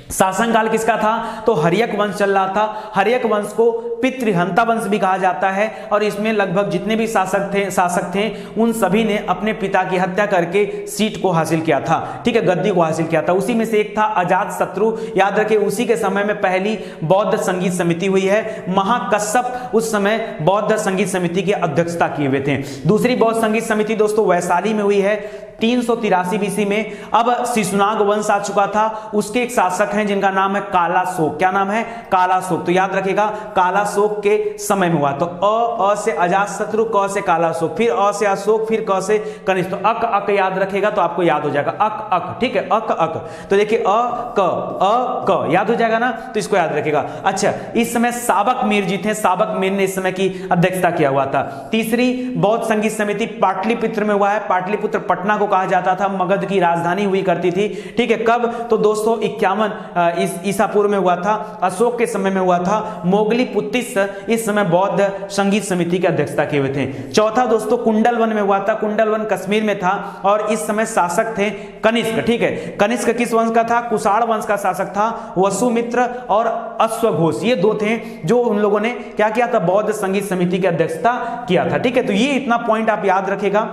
शासनकाल किसका था, तो हर्यक वंश चल रहा था। हर्यक वंश को पितृहंता वंश भी कहा जाता है, और इसमें लगभग जितने भी शासक थे उन सभी ने अपने पिता की हत्या करके सीट को हासिल किया था, ठीक है, गद्दी को हासिल किया था। उसी में से एक था अजातशत्रु, याद रखिए। उसी के समय में पहली बौद्ध संगीत समिति हुई है। महाकश्यप उस समय बौद्ध संगीत समिति की अध्यक्षता किए हुए थे। दूसरी बौद्ध संगीत समिति दोस्तों वैशाली में हुई है 383 बीसी में। अब शिशुनाग वंश आ चुका था, उसके एक शासक हैं जिनका नाम है कालाशोक। क्या नाम है, कालाशोक। तो याद रखिएगा कालाशोक के समय में हुआ। तो अ से अजातशत्रु, क से कालाशोक, फिर अ से अशोक, फिर क से कनिष्क। तो अक याद रखेगा तो आपको याद हो जाएगा अक, ठीक है, अक। तो देखिए अ क याद हो जाएगा ना, तो इसको याद रखेगा। अच्छा, इस समय साबक मीर जी थे, साबक मीर ने इस समय की अध्यक्षता किया हुआ था। तीसरी बौद्ध संगीत समिति पाटलिपुत्र में हुआ है। पाटलिपुत्र पटना कहा जाता था, मगध की राजधानी हुई करती थी, ठीक है। कब, तो 251 ईसा पूर्व में हुआ था, अशोक के समय में हुआ था। मोगली पुत्तिस इस समय बौद्ध संगीत समिति की अध्यक्षता किए हुए थे। चौथा दोस्तों कुंडलवन में हुआ था, कुंडलवन कश्मीर में था, और इस समय शासक थे कनिष्क, ठीक है। कनिष्क किस वंश का था, कुषाण वंश का शासक था। वसुमित्र और अश्वघोष ये 2 थे जो उन लोगों ने क्या किया था, बौद्ध संगीत समिति की अध्यक्षता किया था, ठीक है। तो ये इतना पॉइंट आप याद रखेगा,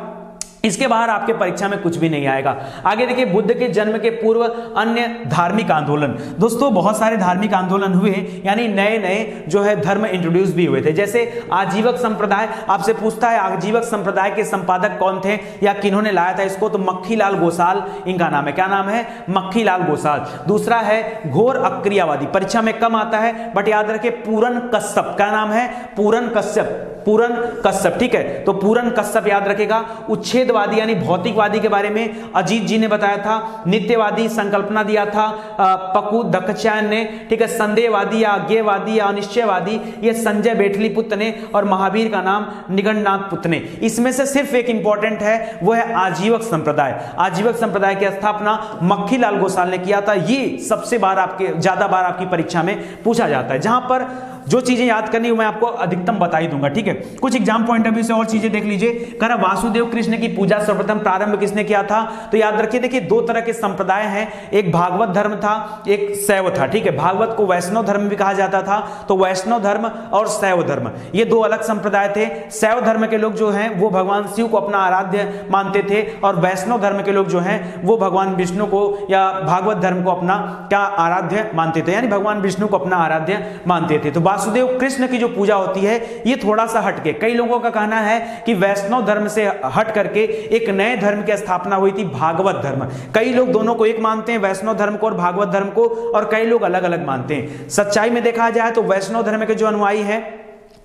इसके बाहर आपके परीक्षा में कुछ भी नहीं आएगा। आगे देखिए बुद्ध के जन्म के पूर्व अन्य धार्मिक आंदोलन। दोस्तों बहुत सारे धार्मिक आंदोलन हुए, यानी नए नए जो है धर्म इंट्रोड्यूस भी हुए थे। जैसे आजीवक संप्रदाय, आपसे पूछता है आजीवक संप्रदाय के संपादक कौन थे या किन्होंने लाया था इसको, तो मक्खीलाल गोसाल इनका नाम है। क्या नाम है, मक्खीलाल गोसाल। दूसरा है घोर अक्रियावादी, परीक्षा में कम आता है बट याद रखे पूरन कश्यप। क्या नाम है, पूरन कश्यप, पूरन कश्यप, ठीक है। तो पूरन कश्यप याद रखेगा। उच्छेदवादी यानी भौतिकवादी के बारे में अजीत जी ने बताया था। नित्यवादी संकल्पना दिया था पकू दक्कचैन ने, ठीक है। संदेहवादी या अज्ञेयवादी या अनिश्चयवादी ये संजय बेटलीपुत्र ने, और महावीर का नाम निगंडनाथ पुत्र ने। इसमें से सिर्फ एक इंपॉर्टेंट है, वो है आजीवक संप्रदाय। आजीवक संप्रदाय की स्थापना मक्खीलाल गोसाल ने किया था। ये सबसे ज्यादा बार आपकी परीक्षा में पूछा जाता है। जहां पर जो चीजें याद करनी है मैं आपको अधिकतम बता ही दूंगा, ठीक है। कुछ एग्जाम पॉइंट ऑफ व्यू से और चीजें देख लीजिए। कह रहा वासुदेव कृष्ण की पूजा सर्वप्रथम प्रारंभ किसने किया था, तो याद रखिए देखिए 2 तरह के संप्रदाय हैं, एक भागवत धर्म था, एक शैव था, ठीक है। भागवत को वैष्णव धर्म भी कहा जाता था, तो वैष्णव धर्म और शैव धर्म ये 2 अलग संप्रदाय थे। शैव धर्म के लोग जो हैं वो भगवान शिव को अपना आराध्य मानते थे, और वैष्णव धर्म के लोग जो हैं वो भगवान विष्णु को या भागवत धर्म को अपना क्या आराध्य मानते थे, यानी भगवान विष्णु को अपना आराध्य मानते थे। तो वासुदेव कृष्ण की जो पूजा होती है ये थोड़ा सा हटके, कई लोगों का कहना है कि वैष्णव धर्म से हट करके एक नए धर्म की स्थापना हुई थी, भागवत धर्म। कई लोग दोनों को एक मानते हैं, वैष्णव धर्म को और भागवत धर्म को, और कई लोग अलग अलग मानते हैं। सच्चाई में देखा जाए तो वैष्णव धर्म के जो अनुयायी हैं,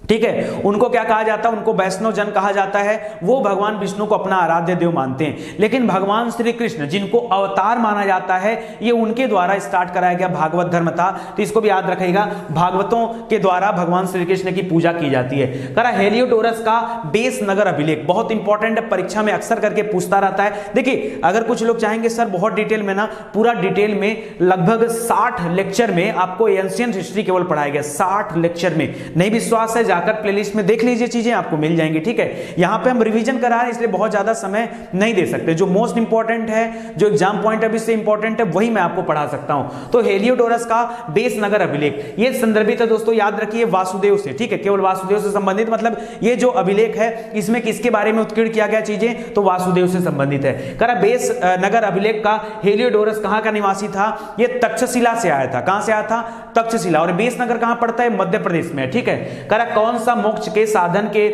ठीक है, उनको क्या कहा जाता है, उनको वैष्णव जन कहा जाता है। वो भगवान विष्णु को अपना आराध्य देव मानते हैं। लेकिन भगवान श्री कृष्ण जिनको अवतार माना जाता है, ये उनके द्वारा स्टार्ट कराया गया भागवत धर्म था। तो इसको भी याद रखिएगा, भागवतों के द्वारा भगवान श्री कृष्ण की पूजा की जाती है। करा हेलियोडोरस का बेस नगर अभिलेख बहुत इंपॉर्टेंट है, परीक्षा में अक्सर करके पूछता रहता है। देखिए अगर कुछ लोग चाहेंगे सर बहुत डिटेल में ना, पूरा डिटेल में लगभग 60 लेक्चर में आपको एंशिएंट हिस्ट्री केवल पढ़ाया गया, 60 लेक्चर में। नहीं विश्वास है जाकर प्लेलिस्ट में देख लीजिए, चीजें आपको मिल जाएंगी। ठीक है, यहाँ पे हम रिवीजन करा रहे हैं इसलिए बहुत ज्यादा समय नहीं दे सकते। जो मोस्ट इंपॉर्टेंट है, जो एग्जाम पॉइंट ऑफ व्यू से इंपॉर्टेंट है, वही मैं आपको पढ़ा सकता हूं। तो हेलियोडोरस का बेस नगर अभिलेख ये संदर्भित है दोस्तों, याद रखिए वासुदेव से। ठीक है, केवल वासुदेव से संबंधित, मतलब ये जो अभिलेख है इसमें किसके बारे में उत्कीर्ण किया गया चीजें, तो वासुदेव से संबंधित है। करा बेस नगर अभिलेख का हेलियोडोरस कहां का निवासी था, ये तक्षशिला से आया था। कहां से आया था, तक्षशिला। और बेस नगर कहां पड़ता है, मध्य प्रदेश में। ठीक है, करा कौन सा मोक्ष के साधन के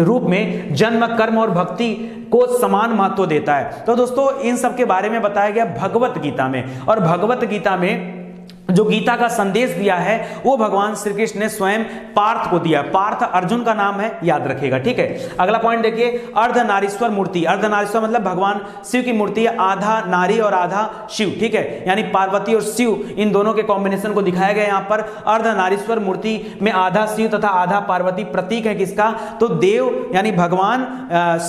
रूप में जन्म, कर्म और भक्ति को समान महत्व देता है। तो दोस्तों इन सब के बारे में बताया गया भगवत गीता में। और भगवत गीता में जो गीता का संदेश दिया है वो भगवान श्री कृष्ण ने स्वयं पार्थ को दिया। पार्थ अर्जुन का नाम है, याद रखिएगा। ठीक है, अगला पॉइंट देखिए, अर्धनारीश्वर मूर्ति। अर्धनारीश्वर मतलब भगवान शिव की मूर्ति है, आधा नारी और आधा शिव। ठीक है, यानी पार्वती और शिव इन दोनों के कॉम्बिनेशन को दिखाया गया यहाँ पर। अर्धनारीश्वर मूर्ति में आधा शिव तथा आधा पार्वती प्रतीक है किसका, तो देव यानी भगवान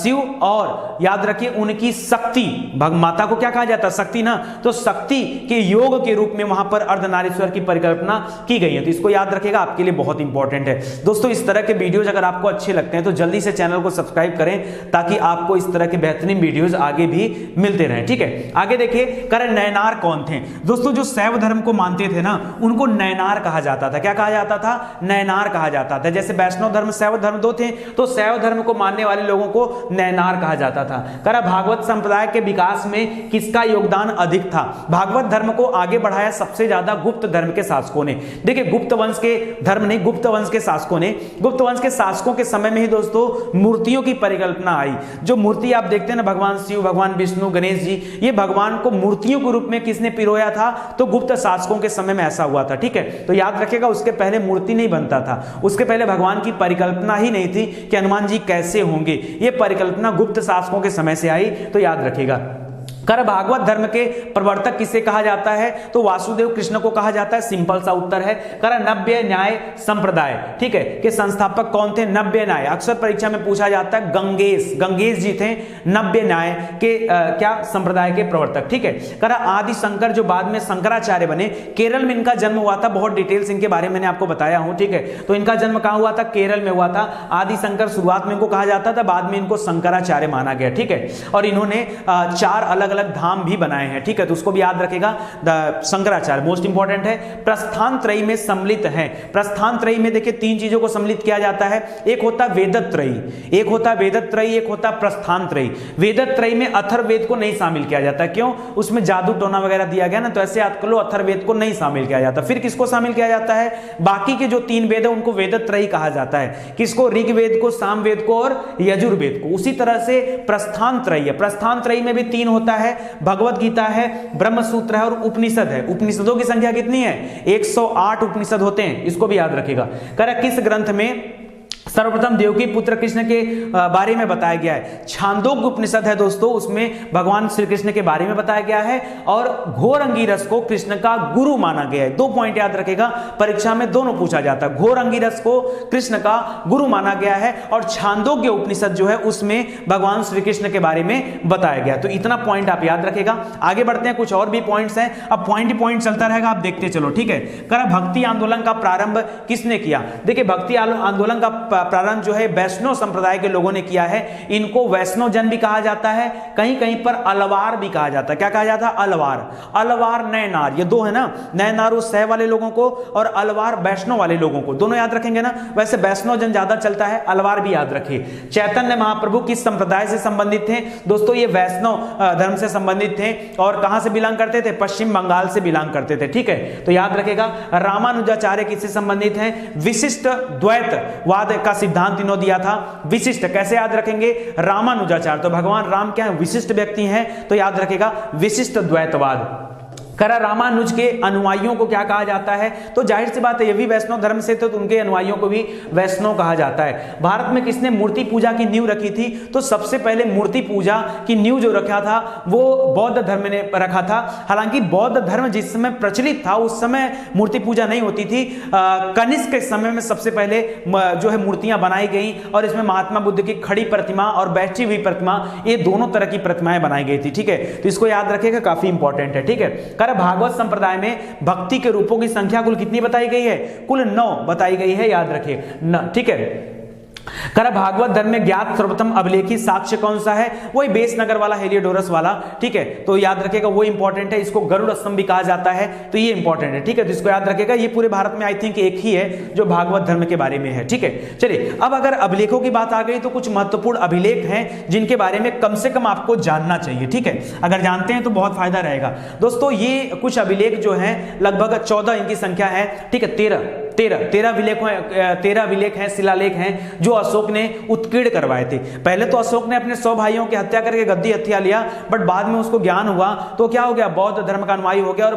शिव, और याद रखिए उनकी शक्ति, माता को क्या कहा जाता है, शक्ति ना, तो शक्ति के योग के रूप में वहां पर नारीश्वर की परिकल्पना की गई है। तो इसको याद रखिएगा, आपके लिए बहुत इंपॉर्टेंट है। दोस्तों इस तरह के वीडियोज अगर आपको अच्छे लगते हैं तो जल्दी से चैनल को सब्सक्राइब करें ताकि आपको इस तरह के बेहतरीन वीडियोज आगे भी मिलते रहें। ठीक है, आगे देखिए, करण नयनार कौन थे। दोस्तों जो शैव धर्म को मानते थे ना, उनको नयनार कहा जाता था। क्या कहा जाता था, नयनार कहा जाता था। जैसे वैष्णव धर्म, शैव धर्म दो थे, तो शैव धर्म को मानने वाले लोगों को नयनार कहा जाता था। करा भागवत संप्रदाय के विकास में किसका योगदान अधिक था। भागवत धर्म को आगे बढ़ाया सबसे ज्यादा गुप्त धर्म के शासकों ने। देखिए गुप्त वंश के धर्म नहीं, गुप्त वंश के शासकों ने। गुप्त वंश के शासकों के समय में ही दोस्तों मूर्तियों की परिकल्पना आई। जो मूर्ति आप देखते हैं ना, भगवान शिव, भगवान विष्णु, गणेश जी, ये भगवान को मूर्तियों के रूप में किसने पिरोया था, तो गुप्त शासकों के समय में ऐसा हुआ था। ठीक है, तो याद रखिएगा उसके पहले मूर्ति नहीं बनता था, उसके पहले भगवान की परिकल्पना ही नहीं थी कि हनुमान जी कैसे होंगे। ये परिकल्पना गुप्त शासकों के समय से आई, तो याद रखिएगा। कर भागवत धर्म के प्रवर्तक किसे कहा जाता है, तो वासुदेव कृष्ण को कहा जाता है। सिंपल सा उत्तर है। कर नव्य न्याय संप्रदाय, ठीक है, के संस्थापक कौन थे, नव्य न्याय। अक्सर परीक्षा में पूछा जाता है, गंगेश जी थे नव्य न्याय के क्या संप्रदाय के प्रवर्तक। ठीक है, कर आदि शंकर जो बाद में शंकराचार्य बने, केरल में इनका जन्म हुआ था। बहुत डिटेल्स इनके बारे में मैंने आपको बताया हूं। ठीक है, तो इनका जन्म कहां हुआ था, केरल में हुआ था। आदि शंकर शुरुआत में इनको कहा जाता था, बाद में इनको शंकराचार्य माना गया। ठीक है, और इन्होंने 4 अलग अलग धाम भी बनाए हैं। ठीक है, तो उसको भी याद रखेगा। शंकराचार्य मोस्ट इंपॉर्टेंट है। प्रस्थान त्रयी में सम्मिलित है। प्रस्थान त्रयी में देखिए 3 चीजों को सम्मिलित किया जाता है। एक होता वेदत्रयी, एक होता वेदत्रयी, एक होता प्रस्थान त्रयी। वेदत्रयी में अथर्ववेद को नहीं शामिल किया जाता। क्यों, उसमें जादू टोना वगैरह दिया गया ना, तो ऐसे याद कर लो, अथर्ववेद को नहीं शामिल किया जाता। फिर किसको शामिल किया जाता है, बाकी के जो 3 वेद है उनको वेदत्रयी कहा जाता है। किसको, ऋग्वेद को, सामवेद को और यजुर्वेद को। उसी तरह से प्रस्थान त्रयी है। प्रस्थान त्रयी में भी 3 होता है, भगवत गीता है, ब्रह्मसूत्र है और उपनिषद है। उपनिषदों की संख्या कितनी है, 108 उपनिषद होते हैं, इसको भी याद रखिएगा। कह किस ग्रंथ में सर्वप्रथम देवकी पुत्र कृष्ण के बारे में बताया गया है, छांदोग्य उपनिषद है दोस्तों, उसमें भगवान श्री कृष्ण के बारे में बताया गया है। और घोर अंगिरस को कृष्ण का गुरु माना गया है। 2 पॉइंट याद रखेगा, परीक्षा में दोनों पूछा जाता है। घोर अंगिरस को कृष्ण का गुरु माना गया है और छांदोग्य उपनिषद जो है उसमें भगवान श्री कृष्ण के बारे में बताया गया। तो इतना पॉइंट आप याद रखेगा। आगे बढ़ते हैं, कुछ और भी पॉइंट्स हैं। अब पॉइंट ही पॉइंट चलता रहेगा, आप देखते चलो। ठीक है, करा भक्ति आंदोलन का प्रारंभ किसने किया। देखिए भक्ति आंदोलन का प्रारंभ जो है वैष्णव संप्रदाय के लोगों ने किया है। इनको वैष्णव जन भी कहा जाता है, कहीं कहीं पर अलवार भी कहा जाता है। क्या कहा जाता है, अलवार। अलवार नयनार, ये 2 है ना, नयनार उस सह वाले लोगों को और अलवार वैष्णव वाले लोगों को, दोनों याद रखेंगे ना। वैसे वैष्णव जन ज्यादा चलता है, अलवार भी याद रखिए। चैतन्य महाप्रभु किस संप्रदाय से संबंधित थे, दोस्तों ये वैष्णव धर्म से संबंधित थे। और कहां से बिलोंग करते थे, पश्चिम बंगाल से बिलोंग करते थे। ठीक है, तो याद रखेगा। रामानुजाचार्य किससे संबंधित है, विशिष्ट द्वैतवाद का सिद्धांत इन्होंने दिया था। विशिष्ट कैसे याद रखेंगे, रामानुजाचार्य, तो भगवान राम क्या है, विशिष्ट व्यक्ति हैं, तो याद रखेगा विशिष्ट द्वैतवाद। करा रामानुज के अनुयायियों को क्या कहा जाता है, तो जाहिर सी बात है ये भी वैष्णव धर्म से थे, तो उनके अनुयायियों को भी वैष्णव कहा जाता है। भारत में किसने मूर्ति पूजा की नींव रखी थी, तो सबसे पहले मूर्ति पूजा की नींव जो रखा था वो बौद्ध धर्म ने रखा था। हालांकि बौद्ध धर्म जिस समय प्रचलित था उस समय मूर्ति पूजा नहीं होती थी। कनिष्क के समय में सबसे पहले जो है मूर्तियां बनाई गई और इसमें महात्मा बुद्ध की खड़ी प्रतिमा और बैठी हुई प्रतिमा, ये दोनों तरह की प्रतिमाएं बनाई गई थी। ठीक है, तो इसको याद रखिएगा, काफी इंपॉर्टेंट है। ठीक है, कर भागवत संप्रदाय में भक्ति के रूपों की संख्या कुल कितनी बताई गई है? कुल 9 बताई गई है, याद रखिए, ठीक है। कर भागवत धर्म में ज्ञात सर्वप्रथम अभिलेखी साक्ष्य कौन सा है? वही बेसनगर वाला, हेलियोडोरस वाला, ठीक है। तो याद रखिएगा वो इंपॉर्टेंट है। इसको गरुड़ स्तंभ भी कहा जाता है, तो ये इंपॉर्टेंट है, ठीक है। तो इसको याद रखिएगा, ये पूरे भारत में आई थिंक एक ही है जो भागवत धर्म के बारे में है, ठीक है। चलिए, अब अगर अभिलेखों की बात आ गई तो कुछ महत्वपूर्ण अभिलेख हैं जिनके बारे में कम से कम आपको जानना चाहिए, ठीक है। अगर जानते हैं तो बहुत फायदा रहेगा दोस्तों। ये कुछ अभिलेख जो है लगभग 14 इनकी संख्या है, ठीक है। 13 अभिलेख हैं, शिलालेख हैं जो अशोक ने उत्कीर्ण करवाए थे। पहले तो अशोक ने अपने 100 भाइयों की हत्या करके गद्दी हत्या लिया, बट बाद में उसको ज्ञान हुआ तो क्या हो गया, बौद्ध धर्म का अनुयायी हो गया और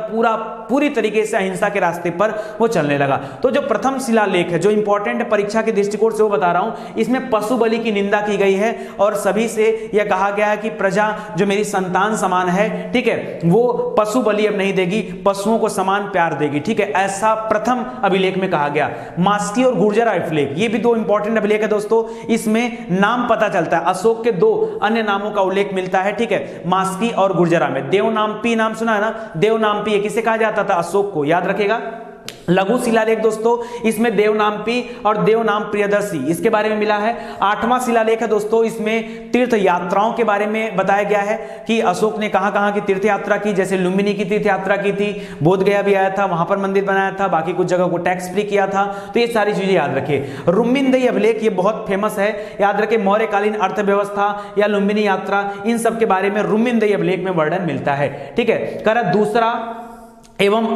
पूरी तरीके से अहिंसा के रास्ते पर वो चलने लगा। तो जो प्रथम शिलालेख है, जो इंपॉर्टेंट परीक्षा के दृष्टिकोण से वो बता रहा हूं, इसमें पशु बलि की निंदा की गई है और सभी से यह कहा गया है कि प्रजा जो मेरी संतान समान है, ठीक है, वो पशु बलि अब नहीं देगी, पशुओं को समान प्यार देगी, ठीक है। ऐसा प्रथम अभिलेख में कहा गया। मास्की और गुर्जर अभिलेख, ये भी 2 इंपॉर्टेंट अभिलेख है दोस्तों। इसमें नाम पता चलता है, अशोक के 2 अन्य नामों का उल्लेख मिलता है, ठीक है, मास्की और गुर्जरा में। देवनाम्पी नाम सुना है ना, देवनाम्पी किसे कहा जाता था? अशोक को, याद रखेगा। लघु शिलालेख दोस्तों, इसमें देवनाम्पी और देवनाम प्रियदर्शी इसके बारे में मिला है। 8वां शिलालेख है दोस्तों, इसमें तीर्थ यात्राओं के बारे में बताया गया है कि अशोक ने कहां कहां की तीर्थ यात्रा की, जैसे लुम्बिनी की तीर्थ यात्रा की थी, बोध गया भी आया था, वहां पर मंदिर बनाया था, बाकी कुछ जगह को टैक्स फ्री किया था। तो ये सारी चीजें याद रखिए। रुम्बिनदई अभिलेख ये बहुत फेमस है, याद रखिए। मौर्यकालीन अर्थव्यवस्था या लुम्बिनी यात्रा, इन सब के बारे में रुम्बिनदई अभिलेख में वर्णन मिलता है, ठीक है। कर दूसरा एवं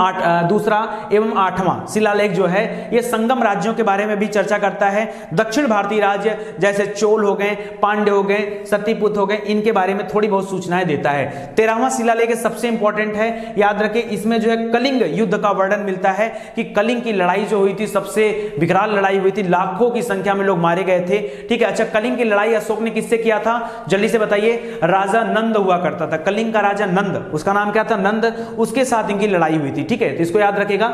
8वां शिलालेख जो है ये संगम राज्यों के बारे में भी चर्चा करता है। दक्षिण भारतीय राज्य जैसे चोल हो गए, पांड्य हो गए, सतीपुत हो गए, इनके बारे में थोड़ी बहुत सूचनाएं देता है। 13वां शिलालेख सबसे इंपॉर्टेंट है, याद रखें। इसमें जो है कलिंग युद्ध का वर्णन मिलता है कि कलिंग की लड़ाई जो हुई थी, सबसे विकराल लड़ाई हुई थी, लाखों की संख्या में लोग मारे गए थे, ठीक है। अच्छा, कलिंग की लड़ाई अशोक ने किससे किया था? जल्दी से बताइए। राजा नंद हुआ करता था, कलिंग का राजा नंद, उसका नाम क्या था? नंद। उसके साथ इनकी लड़ाई हुई थी, ठीक है। तो इसको याद रखेगा।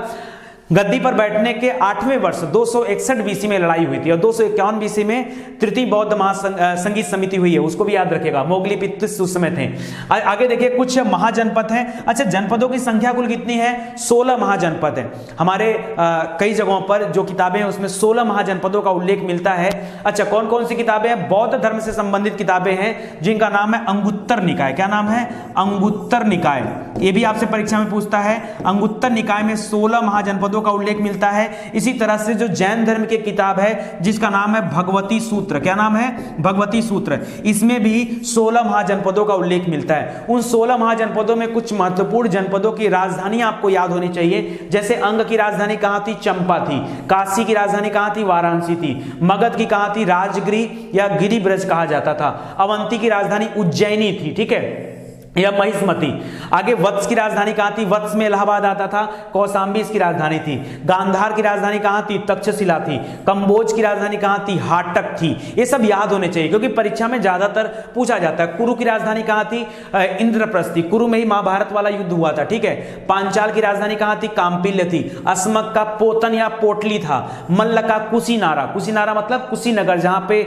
गद्दी पर बैठने के 8वें वर्ष 261 बीसी में लड़ाई हुई थी और 251 बीसी में तृतीय बौद्ध संगीत समिति हुई है, उसको भी याद रखेगा। मोगली पित्तिस उस समय थे। आगे देखिए, कुछ महाजनपद हैं। अच्छा, जनपदों की संख्या कुल कितनी है? 16 महाजनपद है। हमारे कई जगहों पर जो किताबें हैं उसमें 16 महाजनपदों का उल्लेख मिलता है। अच्छा, कौन कौन सी किताबें हैं? बौद्ध धर्म से संबंधित किताबें हैं जिनका नाम है अंगुत्तर निकाय। क्या नाम है? अंगुत्तर निकाय। ये भी आपसे परीक्षा में पूछता है। अंगुत्तर निकाय में 16 महाजनपदों का उल्लेख मिलता है। इसी तरह से जो जैन धर्म की किताब है जिसका नाम है भगवती सूत्र, क्या नाम है? भगवती सूत्र, इसमें भी 16 महाजनपदों का उल्लेख मिलता है। उन 16 महाजनपदों में कुछ महत्वपूर्ण जनपदों की राजधानी आपको याद होनी चाहिए। जैसे अंग की राजधानी कहां थी? चंपा थी। काशी की राजधानी कहां थी? वाराणसी थी। मगध की कहां थी? राजगिरी या गिरिब्रज कहा जाता था। अवंती की राजधानी उज्जैनी थी, ठीक है, या महिष्मती। आगे वत्स की राजधानी कहां थी? वत्स में इलाहाबाद आता था। कौशाम्बी इसकी राजधानी थी। गांधार की राजधानी कहां थी? तक्षशिला थी। कंबोज की राजधानी कहां थी? हाटक थी। ये सब याद होने चाहिए क्योंकि परीक्षा में ज्यादातर पूछा जाता है। कुरु की राजधानी कहां थी? इंद्रप्रस्थ थी। कुरु में ही महाभारत वाला युद्ध हुआ था, ठीक है। पांचाल की राजधानी कहां थी? काम्पिल्य थी। अस्मक का पोतन या पोटली था। मल्ल का कुशीनारा, कुशीनारा मतलब कुशीनगर, जहां पे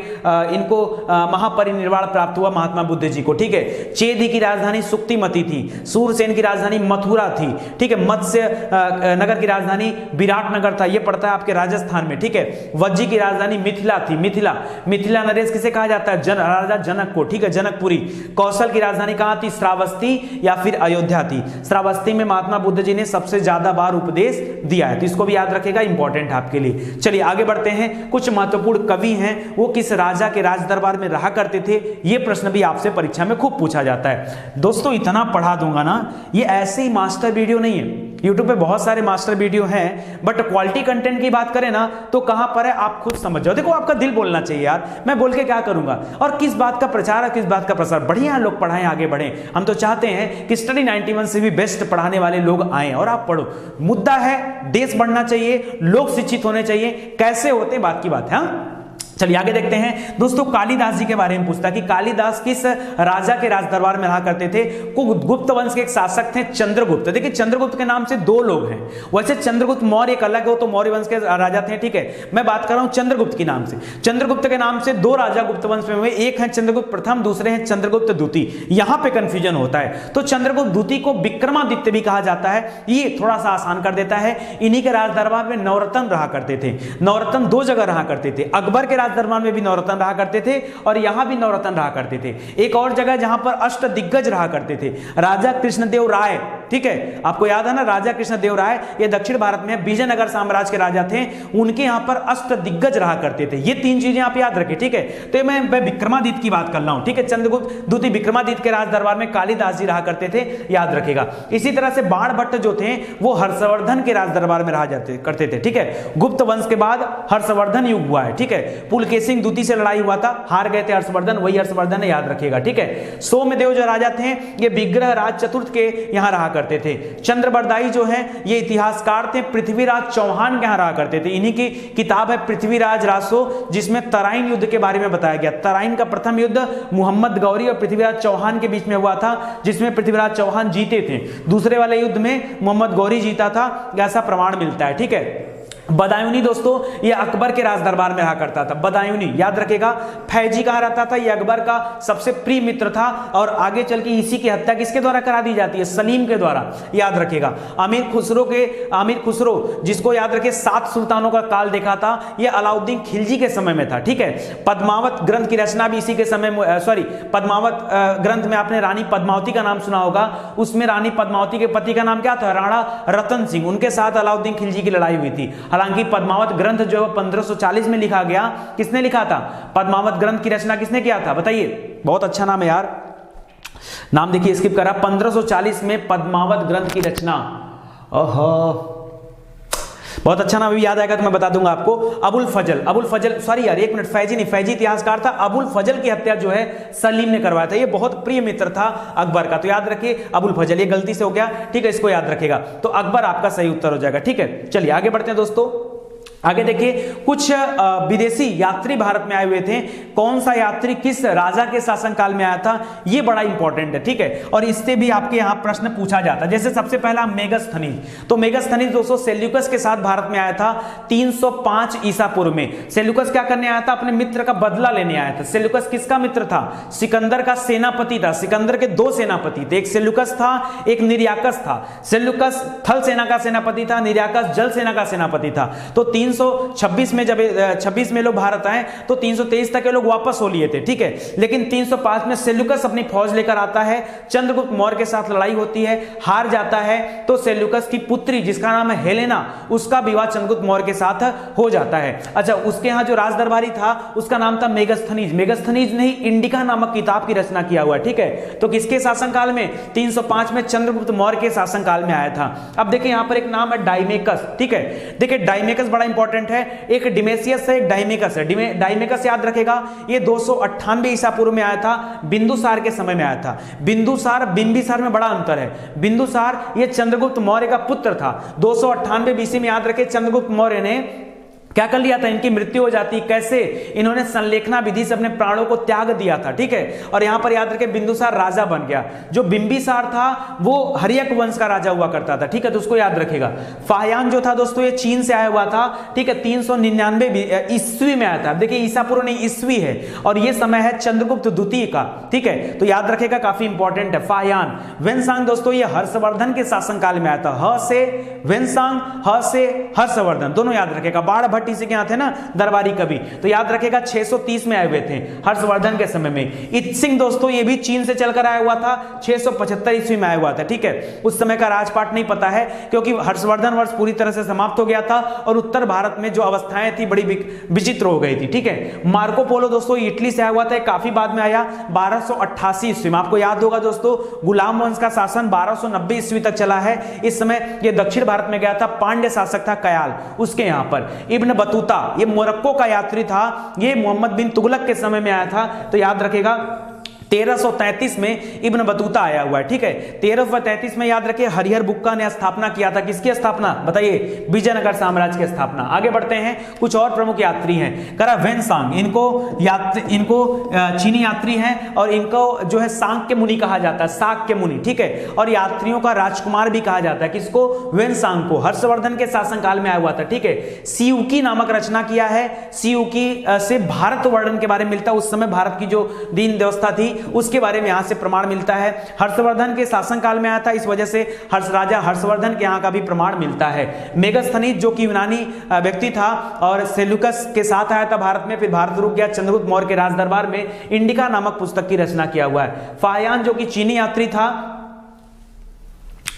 इनको महापरिनिर्वाण प्राप्त हुआ महात्मा बुद्ध जी को, ठीक है। चेदी की राजधानी सुक्तिमती थी। सूरसेन की राजधानी मथुरा थी, ठीक है। मत्स्य नगर की राजधानी विराटनगर था, यह पड़ता है आपके राजस्थान में, ठीक है। वज्जी की राजधानी मिथिला थी। मिथिला नरेश किसे कहा जाता है? राजा जनक को, ठीक है, जनकपुरी। कौशल की राजधानी कहां थी? श्रावस्ती या फिर अयोध्या थी। श्रावस्ती में महात्मा बुद्ध जी ने सबसे ज्यादा बार उपदेश दिया है, तो इसको भी याद रखेगा, इंपॉर्टेंट है आपके लिए। चलिए आगे बढ़ते हैं। कुछ महत्वपूर्ण कवि हैं, वो किस राजा के राज दरबार में रहा करते थे? यह प्रश्न भी आपसे परीक्षा में खूब पूछा जाता है। दोस्तों इतना पढ़ा दूंगा ना, ये ऐसे ही मास्टर वीडियो नहीं है। YouTube पे बहुत सारे मास्टर वीडियो हैं, बट क्वालिटी कंटेंट की बात करें ना तो कहां पर है आप खुद समझ जाओ। देखो आपका दिल बोलना चाहिए यार, मैं बोल के क्या करूंगा, और किस बात का प्रचार है, किस बात का प्रसार। बढ़िया लोग पढ़ाएं, आगे बढ़ें। हम तो चाहते हैं कि स्टडी 91 से भी बेस्ट पढ़ाने वाले लोग आए और आप पढ़ो। मुद्दा है देश बढ़ना चाहिए, लोग शिक्षित होने चाहिए। कैसे होते बात की बात है। चलिए आगे देखते हैं दोस्तों, कालिदास जी के बारे में पूछता है कि कालिदास किस राजा के राज दरबार में रहा करते थे। गुप्त वंश के एक शासक थे चंद्रगुप्त। देखिए चंद्रगुप्त के नाम से दो लोग हैं, वैसे चंद्रगुप्त मौर्य एक अलग है, तो मौर्य वंश के राजा थे, ठीक है। मैं बात कर रहा हूं चंद्रगुप्त के नाम से। चंद्रगुप्त के नाम से दो राजा गुप्त वंश में हुए, एक है चंद्रगुप्त प्रथम, दूसरे हैं चंद्रगुप्त द्वितीय। यहां पे कंफ्यूजन होता है, तो चंद्रगुप्त द्वितीय को विक्रमादित्य भी कहा जाता है, ये थोड़ा सा आसान कर देता है। इन्हीं के राज दरबार में नवरत्न रहा करते थे। नवरत्न दो जगह रहा करते थे, अकबर के राज दरबार में भी नवरत्न रहा करते थे और यहां भी नवरत्न रहा करते थे। एक और जगह जहां पर अष्ट दिग्गज रहा करते थे, राजा कृष्णदेव राय, ठीक है, आपको याद है ना, राजा कृष्णदेव राय, ये दक्षिण भारत में विजयनगर साम्राज्य के राजा थे, उनके यहां पर अष्ट दिग्गज रहा करते थे। ये तीन चीजें आप याद रखें, ठीक है। तो मैं विक्रमादित्य की बात कर रहा हूं, ठीक है। चंद्रगुप्त द्वितीय विक्रमादित्य के राज दरबार में कालिदास जी रहा करते थे, याद रखेगा। इसी तरह से बाणभट्ट जो थे वो हर्षवर्धन के राज दरबार में रहा करते थे, ठीक है। गुप्त वंश के बाद हर्षवर्धन युग हुआ है, ठीक है। पुलकेशिन द्वितीय से लड़ाई हुआ था, हार गए थे हर्षवर्धन, वही हर्षवर्धन है, याद रखिएगा, ठीक है। सोमदेव जो राजा थे ये विग्रह राज चतुर्थ के यहां रहा करते थे। चंद्रबरदाई जो है ये इतिहासकार थे, पृथ्वीराज चौहान के यहां रहा करते थे। इन्हीं की किताब है पृथ्वीराज रासो, जिसमें तराइन युद्ध के बारे में बताया गया। तराइन का प्रथम युद्ध मोहम्मद गौरी और पृथ्वीराज चौहान के बीच में हुआ था, जिसमें पृथ्वीराज चौहान जीते थे। दूसरे वाले युद्ध में मोहम्मद गौरी जीता था, ऐसा प्रमाण मिलता है, ठीक है। बदायूनी दोस्तों ये अकबर के राज दरबार में रहा करता था। बदायूनी याद रखेगा। फैजी कहाँ रहता था, ये अकबर का सबसे प्रिय मित्र था और आगे चल के इसी की हत्या किसके द्वारा करा दी जाती है, सलीम के द्वारा, याद रखेगा। अमीर खुसरो जिसको याद रखे 7 सुल्तानों का काल देखा था, ये अलाउद्दीन खिलजी के समय में था, ठीक है। पद्मावत ग्रंथ की रचना भी इसी के समय में, पद्मावत ग्रंथ में आपने रानी पद्मावती का नाम सुना होगा। उसमें रानी पद्मावती के पति का नाम क्या था, राणा रतन सिंह, उनके साथ अलाउद्दीन खिलजी की लड़ाई हुई थी। हालांकि पद्मावत ग्रंथ जो 1540 में लिखा गया, किसने लिखा था, पद्मावत ग्रंथ की रचना किसने किया था, बताइए। बहुत अच्छा नाम है यार, नाम देखिए स्किप करा। 1540 में पद्मावत ग्रंथ की रचना, ओहो बहुत अच्छा नाम, अभी याद आएगा तो मैं बता दूंगा आपको। अबुल फजल, सॉरी यार एक मिनट, फैजी नहीं, फैजी इतिहासकार था। अबुल फजल की हत्या जो है सलीम ने करवाया था। ये बहुत प्रिय मित्र था अकबर का, तो याद रखिए अबुल फजल, ये गलती से हो गया, ठीक है, इसको याद रखेगा। तो अकबर आपका सही उत्तर हो जाएगा, ठीक है। चलिए आगे बढ़ते हैं दोस्तों। आगे देखिए, कुछ विदेशी यात्री भारत में आए हुए थे। कौन सा यात्री किस राजा के शासनकाल में आया था, ये बड़ा इंपॉर्टेंट है, ठीक है। और इससे भी आपके यहाँ प्रश्न पूछा जाता है। जैसे सबसे पहला मेगस्थनीज, तो मेगस्थनीज दोस्तों सेल्यूकस के साथ भारत में आया था 305 ईसा पूर्व में। सेल्यूकस क्या करने आया था, अपने मित्र का बदला लेने आया था। सेल्यूकस किसका मित्र था, सिकंदर का सेनापति था। सिकंदर के 2 सेनापति थे, एक सेल्यूकस था, एक निर्याकस था। सेल्यूकस थल सेना का सेनापति था, निर्याकस जल सेना का सेनापति था। तो 326 में जब 26 में लोग भारत आए तो 323 तक ये लोग वापस हो लिए थे, ठीक है। लेकिन 305 में सेल्यूकस अपनी फौज लेकर आता है, चंद्रगुप्त मौर्य के साथ लड़ाई होती है, हार जाता है, तो सेल्यूकस की पुत्री जिसका नाम है हेलेना, उसका विवाह चंद्रगुप्त मौर्य के साथ हो जाता है। अच्छा, उसके यहाँ जो राज दरबारी था उसका नाम था मेगस्थनीज। मेगस्थनीज ने ही इंडिका नामक किताब की रचना किया हुआ है, ठीक है। तो किसके शासनकाल में, 305 में चंद्रगुप्त मौर्य के शासनकाल में आया था। अब देखिए यहाँ पर एक नाम है डाइमेकस, ठीक है। देखिए डाइमेकस बड़ा इंपॉर्टेंट है, एक डिमेसियस है, एक डाइमेकस है। डाइमेकस याद रखेगा, ये 298 ईसा पूर्व में आया था, बिंदुसार के समय में आया था। बिंदुसार बिंबिसार में बड़ा अंतर है। बिंदुसार ये चंद्रगुप्त मौर्य का पुत्र था। 298 बीसी में याद रखे चंद्रगुप्त मौर्य ने क्या कर लिया था, इनकी मृत्यु हो जाती। कैसे, इन्होंने संलेखना विधि से अपने प्राणों को त्याग दिया था, ठीक है। और यहां पर याद रखें बिंदुसार राजा बन गया। जो बिंबिसार था वो हर्यक वंश का राजा हुआ करता था, ठीक है, तो उसको याद रखेगा। फाह्यान जो था दोस्तों ये चीन से आया हुआ था, ठीक है, 399 ईस्वी में आया था। देखिए ईसा पूर्व नहीं, ईस्वी है, और ये समय है चंद्रगुप्त द्वितीय का, ठीक है, तो याद रखेगा, काफी इंपॉर्टेंट है। फाह्यान वेनसांग दोस्तों ये हर्षवर्धन के शासनकाल में आया था। ह से वेनसांग, ह से हर्षवर्धन, दोनों याद रखेगा। बाणभट्ट इसी के यहाँ थे ना दरबारी कवि, तो याद रखेगा 630 में आए हुए थे हर्षवर्धन के समय में। इत्सिंग दोस्तों ये भी चीन से चलकर आया हुआ था, 675 ईस्वी में आया हुआ था, ठीक है। उस समय का राजपाट नहीं पता है क्योंकि हर्षवर्धन वर्ष पूरी तरह से समाप्त हो गया था और उत्तर भारत में जो अवस्थाएं थी बड़ी विचित्र हो गई थी, ठीक है। मार्को पोलो दोस्तों इटली से आया हुआ था, काफी बाद में आया 1288 ईस्वी में। आपको याद होगा दोस्तों गुलाम वंश का शासन 1290 ईस्वी तक चला है। इस समय ये दक्षिण भारत में गया था, पांड्य शासक था कयाल, उसके यहाँ पर। इब्न बतूता ये मोरक्को का यात्री था, ये मोहम्मद बिन तुगलक के समय में आया था, तो याद रखेगा 1333 में इब्न बतूता आया हुआ है, ठीक है। 1333 में याद रखिए हरिहर बुक्का ने स्थापना किया था। किसकी स्थापना बताइए? विजयनगर साम्राज्य की स्थापना। आगे बढ़ते हैं, कुछ और प्रमुख यात्री हैं। करा वेनसांग, इनको चीनी यात्री हैं और इनको जो है सांक्य मुनि कहा जाता है, शाक्य मुनि, ठीक है। और यात्रियों का राजकुमार भी कहा जाता है। किसको? वेनसांग को। हर्षवर्धन के शासनकाल में आया हुआ था, ठीक है। सियुकी नामक रचना किया है। सियुकी से भारत वर्णन के बारे में मिलता है, उस समय भारत की जो दीन व्यवस्था थी उसके बारे में यहां से प्रमाण मिलता है। हर्षवर्धन के शासनकाल में आया था, इस वजह से राजा हर्षवर्धन के यहां का भी प्रमाण मिलता है। मेगस्थनीज जो कि यूनानी व्यक्ति था और सेल्यूकस के साथ आया था भारत में, फिर भारत रुक गया। चंद्रगुप्त मौर्य के राज दरबार में इंडिका नामक पुस्तक की रचना किया हुआ है। फाहयान जो कि चीनी यात्री था,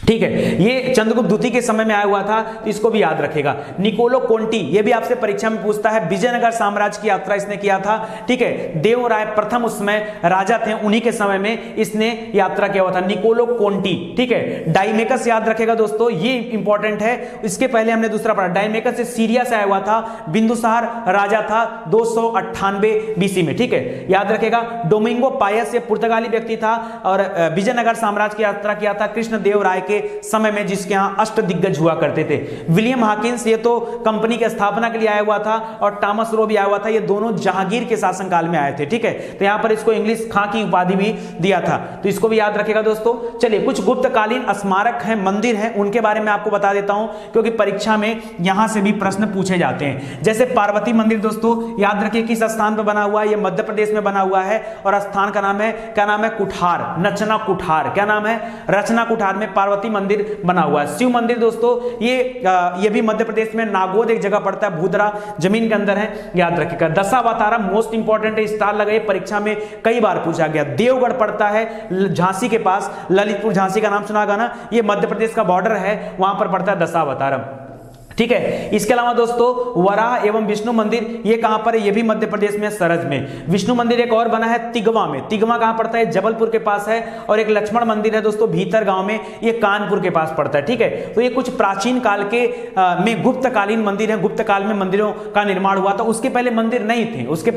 ठीक है, ये चंद्रगुप्त द्वितीय के समय में आया हुआ था, तो इसको भी याद रखेगा। निकोलो कोंटी, ये भी आपसे परीक्षा में पूछता है, विजयनगर साम्राज्य की यात्रा इसने किया था, ठीक है। देवराय प्रथम उस समय राजा थे, उन्हीं के समय में इसने यात्रा किया हुआ था, निकोलो कोंटी, ठीक है। डाइमेकस याद रखेगा दोस्तों, ये इंपॉर्टेंट है। इसके पहले हमने दूसरा पढ़ा, डाइमेकस से सीरिया से आया हुआ था, बिंदुसार राजा था 298 बीसी में, ठीक है, याद रखेगा। डोमिंगो पायस ये पुर्तगाली व्यक्ति था और विजयनगर साम्राज्य की यात्रा किया था कृष्ण देव राय के समय में, जिसके यहां अष्ट दिग्गज हुआ करते थे। विलियम हाकिंस ये तो कंपनी की स्थापना के लिए आया हुआ था और टॉमस रो भी आया हुआ था, ये दोनों जहांगीर के शासनकाल में आए थे, ठीक है। तो यहां पर इसको इंग्लिश खां की उपाधि भी दिया था, तो इसको भी याद रखेगा दोस्तों। चलिए, कुछ गुप्तकालीन स्मारक हैं, मंदिर हैं, उनके बारे में आपको बता देता हूं, क्योंकि परीक्षा में यहां से भी प्रश्न पूछे जाते हैं। जैसे पार्वती मंदिर दोस्तों, याद रखिए किस स्थान पर बना हुआ है? ये मध्य प्रदेश में बना हुआ है और स्थान का नाम है, क्या नाम है? कुठार, नचना कुठार, क्या नाम है? रचना कुठार में पार्वती मंदिर बना हुआ है। शिव मंदिर दोस्तों, ये भी मध्य प्रदेश में नागोद एक जगह पड़ता है, भूदरा जमीन के अंदर है, याद रखिएगा। दशावतारा मोस्ट इंपॉर्टेंट है, स्टार लगाइए, परीक्षा में कई बार पूछा गया। देवगढ़ पड़ता है झांसी के पास, ललितपुर झांसी का नाम सुना होगा ना, ये मध्य प्रदेश का बॉर्डर है, वहां पर पड़ता है दशावतारम, ठीक है। इसके अलावा दोस्तों वराह एवं विष्णु मंदिर, ये कहां पर है? ये भी मध्य प्रदेश में, सरज में। विष्णु मंदिर एक और बना है तिगवा में। तिगवा कहां पड़ता है? जबलपुर के पास है। और एक लक्ष्मण मंदिर है दोस्तों भीतर गांव में, ये कानपुर के पास पड़ता है, ठीक है। तो ये कुछ प्राचीन काल के में गुप्तकालीन मंदिर है। गुप्त काल में मंदिरों का निर्माण हुआ था, उसके पहले मंदिर नहीं थे, उसके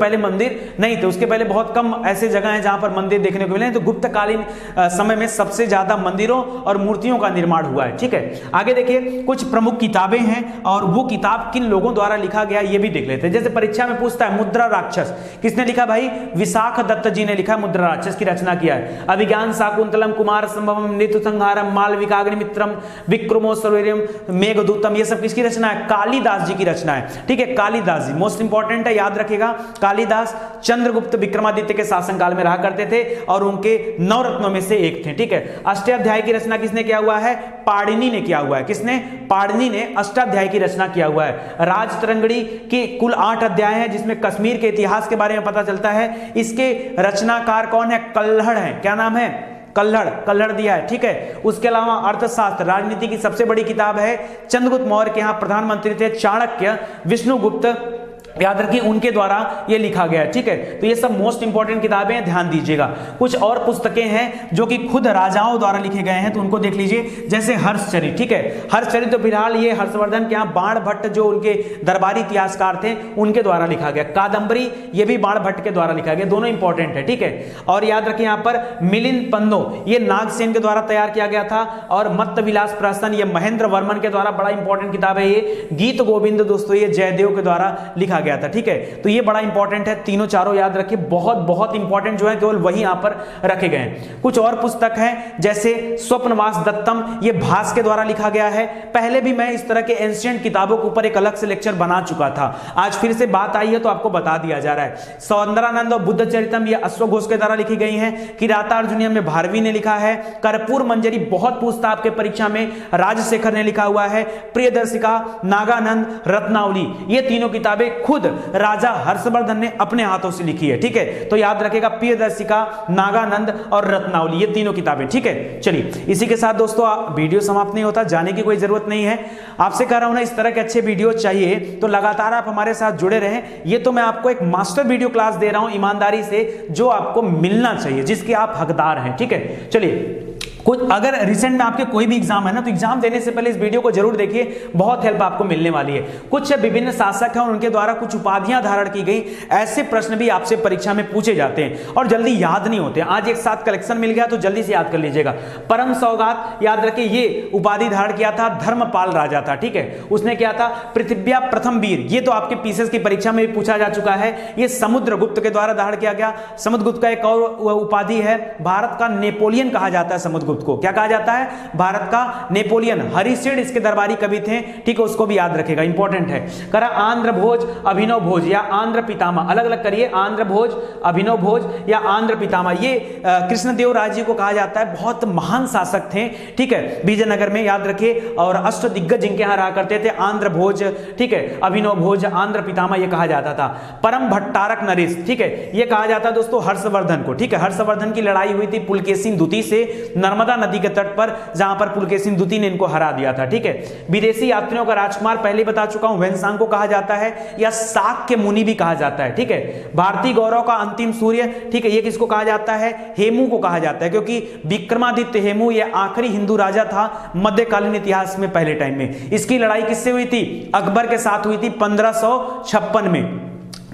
पहले बहुत कम ऐसे जगह है जहां पर मंदिर देखने को मिले। तो गुप्तकालीन समय में सबसे ज्यादा मंदिरों और मूर्तियों का निर्माण हुआ है, ठीक है। आगे देखिए, कुछ प्रमुख किताबें हैं और वो किताब किन लोगों द्वारा लिखा गया ये भी देख लेते हैं। जैसे परीक्षा में पूछता है मुद्रा राक्षस, किसने लिखा भाई? विशाख दत्त जी ने लिखा, मुद्रा राक्षस की रचना किया है। अभिज्ञान शाकुंतलम, कुमार संभवम, नीतु संहारम, मालविकाग्निमित्रम, विक्रमो सर्वेरियम, मेघदूतम, ये सब किसकी रचना है? कालिदास जी की रचना है, ठीक है। कालिदास जी मोस्ट इंपॉर्टेंट है, याद रखेगा। कालिदास चंद्रगुप्त विक्रमादित्य के शासनकाल में रहा करते थे और उनके नवरत्नों में से एक थे, ठीक है। अष्टाध्याय की रचना किसने किया हुआ है? पाणिनि ने किया हुआ है। किसने? पाणिनि ने अष्टाध्याय की रचना किया हुआ है। राजतरंगिणी के कुल 8 अध्याय हैं, जिसमें कश्मीर के इतिहास के बारे में पता चलता है। इसके रचनाकार कौन है? कल्हड़ है, क्या नाम है? कल्हड़ दिया है, ठीक है। उसके अलावा अर्थशास्त्र, राजनीति की सबसे बड़ी किताब है। चंद्रगुप्त मौर्य के यहां प्रधानमंत्री थे चाणक्य, विष्णुगुप्त, याद रखिए उनके द्वारा ये लिखा गया है, ठीक है। तो ये सब मोस्ट इंपॉर्टेंट किताबें हैं, ध्यान दीजिएगा। कुछ और पुस्तकें हैं जो कि खुद राजाओं द्वारा लिखे गए हैं, तो उनको देख लीजिए। जैसे हर्षचरित, ठीक है। हर्षचरित तो फिलहाल ये हर्षवर्धन के यहाँ बाण भट्ट जो उनके दरबारी इतिहासकार थे उनके द्वारा लिखा गया। कादंबरी ये भी बाण भट्ट के द्वारा लिखा गया, दोनों इंपॉर्टेंट है, ठीक है। और याद रखिए यहाँ पर मिलिंद पन्नो, ये नागसेन के द्वारा तैयार किया गया था। और मत्त विलास प्रहसन, ये महेंद्र वर्मन के द्वारा, बड़ा इंपॉर्टेंट किताब है ये। गीत गोविंद दोस्तों, ये जयदेव के द्वारा लिखा गया था, ठीक है। तो ये बड़ा इंपॉर्टेंट है, तीनों चारों याद रखिए, बहुत इंपॉर्टेंट जो है केवल वही यहां पर रखे गए हैं। कुछ और पुस्तक हैं जैसे स्वप्नवास दत्तम, ये भास के द्वारा लिखा गया है। पहले भी मैं इस तरह के एंशिएंट किताबों के ऊपर एक अलग से लेक्चर बना चुका था, आज फिर से बात आई है तो आपको बता दिया जा रहा है। सौंदरानंद और बुद्ध चरितम, ये अश्वघोष के द्वारा लिखी गई हैं। किराता अर्जुनियम में भारवी ने लिखा है। कर्पूर मंजरी बहुत पूछता आपके परीक्षा में, राजशेखर ने लिखा हुआ है। प्रियदर्शिका, नागानंद, रत्नावली, ये तीनों किताबें खुद राजा हर्षवर्धन ने अपने हाथों से लिखी है, ठीक है। तो याद रखेगा प्रियदर्शिका, नागानंद और रत्नावली, ये तीनों किताबें, ठीक है। चलिए, इसी के साथ दोस्तों वीडियो समाप्त नहीं होता, जाने की कोई जरूरत नहीं है। आपसे कह रहा हूं ना, इस तरह के अच्छे वीडियो चाहिए तो लगातार आप हमारे साथ जुड़े रहें। ये तो मैं आपको एक मास्टर वीडियो क्लास दे रहा हूं ईमानदारी से, जो आपको मिलना चाहिए, जिसके आप हकदार हैं, ठीक है। चलिए, कुछ अगर रिसेंट में आपके कोई भी एग्जाम है ना, तो एग्जाम देने से पहले इस वीडियो को जरूर देखिए, बहुत हेल्प आपको मिलने वाली है। कुछ विभिन्न शासक हैं और उनके द्वारा कुछ उपाधियां धारण की गई, ऐसे प्रश्न भी आपसे परीक्षा में पूछे जाते हैं और जल्दी याद नहीं होते। आज एक साथ कलेक्शन मिल गया तो जल्दी से याद कर लीजिएगा। परम सौगात याद रखिए, ये उपाधि धारण किया था धर्मपाल राजा था, ठीक है। उसने क्या था, पृथ्व्या प्रथम वीर, ये तो आपके पीसीएस की परीक्षा में भी पूछा जा चुका है। ये समुद्रगुप्त के द्वारा धारण किया गया। समुद्रगुप्त का एक और उपाधि है, भारत का नेपोलियन कहा जाता है समुद्रगुप्त को। क्या कहा जाता है, भारत का नेपोलियन। हरिश्चंद्र इसके दरबारी कवि थे, ठीक है, उसको भी याद रखेगा, इंपॉर्टेंट है। करा आंध्र भोज, अभिनव भोज या आंध्र पितामह, अलग अलग करिए, आंध्र भोज, अभिनव भोज या आंध्र पितामह। ये कृष्णदेव राय जी को कहा जाता है, बहुत महान शासक थे, ठीक है, विजयनगर में, याद रखिए। और अष्ट दिग्गज जिनके यहां रहा करते थे, आंध्र भोज, ठीक है, अभिनव भोज, आंध्र पितामह, ये कहा जाता था। परम भट्टारक नरेश, ठीक है, ये कहा जाता है दोस्तों हर्षवर्धन को, ठीक है। हर्षवर्धन की लड़ाई हुई थी पुलकेशिन द्वितीय से नर्मदा नदी के तट पर, जहां पर पुलकेशिन द्वितीय ने इनको हरा दिया था, ठीक है। विदेशी यात्रियों का राजकुमार पहले बता चुका हूं, वेनसांग को कहा जाता है, या शाक्य मुनि भी कहा जाता है, ठीक है। भारतीय गौरव का अंतिम सूर्य, ठीक है, ये किसको कहा जाता है, हेमू को कहा जाता है, क्योंकि विक्रमादित्य हेमू ये आखिरी हिंदू राजा था मध्यकालीन इतिहास में, पहले टाइम में। इसकी लड़ाई किससे हुई थी, अकबर के साथ हुई थी 1556 में।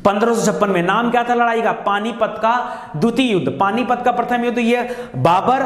1556 में नाम क्या था लड़ाई का, पानीपत का द्वितीय युद्ध। पानीपत का प्रथम युद्ध ये बाबर,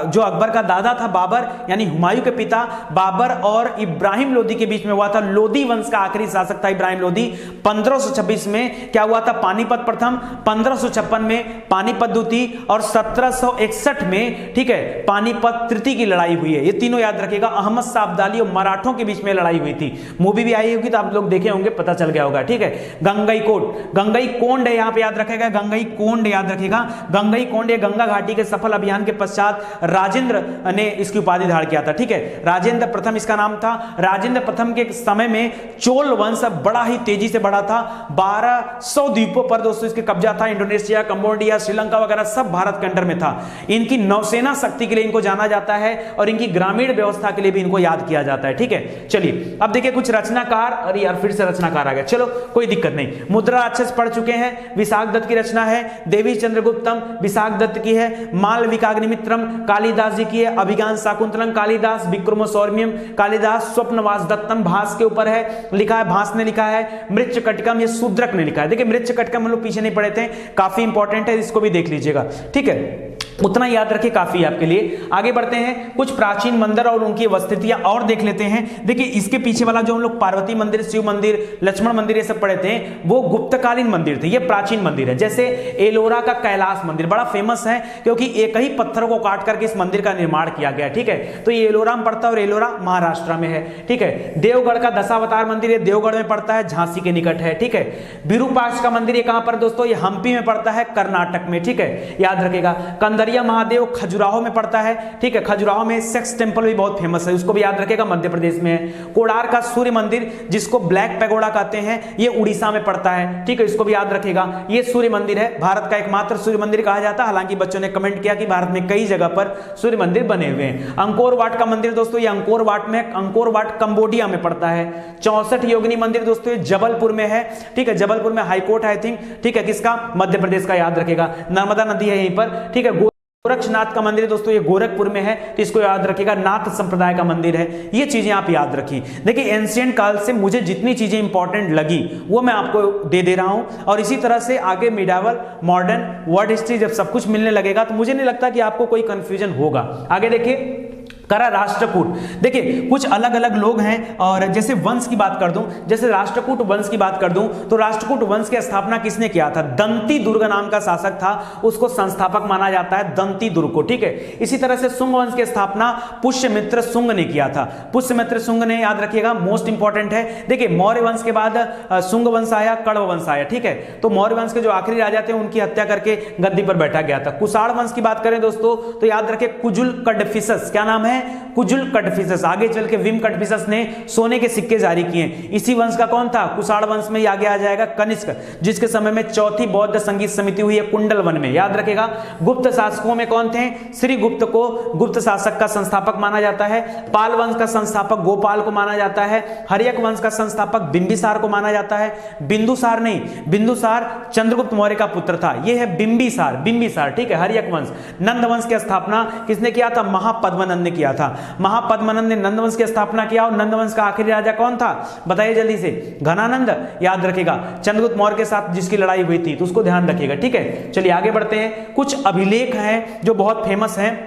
जो अकबर का दादा था बाबर, यानी हुमायूं के पिता बाबर और इब्राहिम लोदी के बीच में हुआ था। लोदी वंश का आखिरी शासक था इब्राहिम लोदी। 1526 में क्या हुआ था, पानीपत प्रथम, 1556 में पानीपत द्वितीय और 1761 में, ठीक है, पानीपत तृतीय की लड़ाई हुई है। ये तीनों याद रखिएगा। अहमद शाह अब्दाली और मराठों के बीच में लड़ाई हुई थी। मूवी भी आई होगी तो आप लोग देखे होंगे, पता चल गया होगा, ठीक है। गंगईकोट, गंगईकोंड है, यहां पे याद रखेगा, गंगईकोंड याद रखेगा। गंगईकोंड गंगा घाटी के सफल अभियान के पश्चात राजेंद्र ने इसकी उपाधि धारण किया था, ठीक है। राजेंद्र प्रथम इसका नाम था। राजेंद्र प्रथम के समय में चोल वंश बड़ा ही तेजी से बढ़ा था। 1200 द्वीपों पर दोस्तों इसके कब्जा था। इंडोनेशिया, कंबोडिया, श्रीलंका वगैरह सब भारत के अंडर में था। इनकी नौसेना शक्ति के लिए इनको जाना जाता है और इनकी ग्रामीण व्यवस्था के लिए भी इनको याद किया जाता है, ठीक है। चलिए अब देखिए कुछ रचनाकार। अरे यार फिर से रचनाकार आ गया, चलो कोई दिक्कत नहीं। मुद्रा राक्षस पढ़ चुके हैं, विशाख दत्त की रचना है। देवी चंद्रगुप्तम विशाख दत्त की है। मालविकाग्निमित्रम कालिदास जी की है। अभिज्ञान शाकुंतलम कालिदास। विक्रमोर्वशीयम कालिदास। स्वप्नवास दत्तम भास के ऊपर है, लिखा है, भास ने लिखा है। मृच्छकटिकम ये शूद्रक ने लिखा है। देखिए मृच्छकटिकम हम लोग पीछे नहीं पढ़े थे, काफी इंपॉर्टेंट है, इसको भी देख लीजिएगा, ठीक है। उतना याद रखिए, काफी है आपके लिए। आगे बढ़ते हैं, कुछ प्राचीन मंदिर और उनकी स्थितियां और देख लेते हैं। देखिए इसके पीछे वाला जो हम लोग पार्वती मंदिर, शिव मंदिर, लक्ष्मण मंदिर ये सब पढ़े थे, वो गुप्तकालीन मंदिर थे, ये प्राचीन मंदिर है। जैसे एलोरा का कैलाश मंदिर बड़ा फेमस है, क्योंकि एक ही पत्थर को काट करके इस मंदिर का निर्माण किया गया, ठीक है। तो ये एलोरा में पड़ता है और एलोरा महाराष्ट्र में है, ठीक है। देवगढ़ का दशावतार मंदिर, ये देवगढ़ में पड़ता है, झांसी के निकट है, ठीक है। विरूपाक्ष का मंदिर ये कहां पर दोस्तों, ये हम्पी में पड़ता है, कर्नाटक में, ठीक है, याद रखेगा। कंदरिया महादेव खजुराहो में पड़ता है, ठीक है। खजुराहो में सेक्स टेंपल भी बहुत फेमस है, उसको भी याद रखेगा, मध्य प्रदेश में है। कोणार्क का सूर्य मंदिर जिसको ब्लैक पैगोडा कहते हैं, ये उड़ीसा में पड़ता है, ठीक है, इसको भी याद रखेगा। ये सूर्य मंदिर है, भारत का एकमात्र सूर्य मंदिर कहा जाता है। हालांकि बच्चों ने कमेंट किया कि भारत में कई जगह पर सूर्य मंदिर बने हुए हैं। अंकोर वाट का मंदिर दोस्तों, ये अंकोर वाट में, अंकोर वाट कंबोडिया में पड़ता है। 64 योगिनी मंदिर दोस्तों ये जबलपुर में है, ठीक है, जबलपुर में हाईकोर्ट आई थिंक, ठीक है, किसका, मध्य प्रदेश का, याद रखेगा। नर्मदा नदी है यहीं पर, ठीक है। गोरक्षनाथ का मंदिर दोस्तों ये गोरखपुर में है, तो इसको याद रखिएगा। नाथ संप्रदाय का मंदिर है, ये चीजें आप याद रखिए। देखिए एंशिएंट काल से मुझे जितनी चीजें इंपॉर्टेंट लगी वो मैं आपको दे रहा हूं, और इसी तरह से आगे मिडावल, मॉडर्न, वर्ल्ड हिस्ट्री जब सब कुछ मिलने लगेगा तो मुझे नहीं लगता कि आपको कोई कंफ्यूजन होगा। आगे देखिए करा राष्ट्रकूट। देखिए कुछ अलग अलग लोग हैं, और जैसे वंश की बात कर दूं, जैसे राष्ट्रकूट वंश की बात कर दूं, तो राष्ट्रकूट वंश की स्थापना किसने किया था, दंती दुर्ग नाम का शासक था, उसको संस्थापक माना जाता है, दंती दुर्ग को, ठीक है। इसी तरह से शुंग वंश की स्थापना पुष्यमित्र शुंग ने किया था। पुष्यमित्र शुंग ने, याद रखिएगा, मोस्ट इंपॉर्टेंट है। देखिए मौर्य वंश के बाद शुंग वंश आया, कण्व वंश आया, ठीक है। तो मौर्य वंश के जो आखिरी राजा थे उनकी हत्या करके गद्दी पर बैठा गया था। कुषाण वंश की बात करें दोस्तों, तो याद रखिए कुजुल कडफिसस, क्या नाम है, है? कुजुल कटफिसस। आगे चल के विम कटफिसस ने सोने के सिक्के जारी किए। इसी वंश का कौन था? कुषाण वंश में आगे आ जाएगा कनिष्क, जिसके समय में चौथी बौद्ध संगीत समिति हुई है कुंडल वन में, याद रखेगा। गुप्त शासकों में कौन थे? श्री गुप्त को गुप्त शासक का संस्थापक माना जाता है। पाल वंश का संस्थापक गोपाल को माना जाता है। हर्यक वंश का संस्थापक बिंबिसार को माना जाता है। बिंदुसार नहीं, बिंदुसार चंद्रगुप्त मौर्य का पुत्र था, यह है बिंबिसार, बिंबिसार, ठीक है। हर्यक वंश, नंद वंश की स्थापना किसने किया था? महापद्मनंद ने किया था। महापद्मनंद ने नंद वंश की स्थापना किया। और नंद वंश का आखिरी राजा कौन था? बताइए जल्दी से। घनानंद, याद रखेगा। चंद्रगुप्त मौर्य के साथ जिसकी लड़ाई हुई थी, तो उसको ध्यान रखिएगा, ठीक है। चलिए आगे बढ़ते हैं। कुछ अभिलेख हैं जो बहुत फेमस हैं,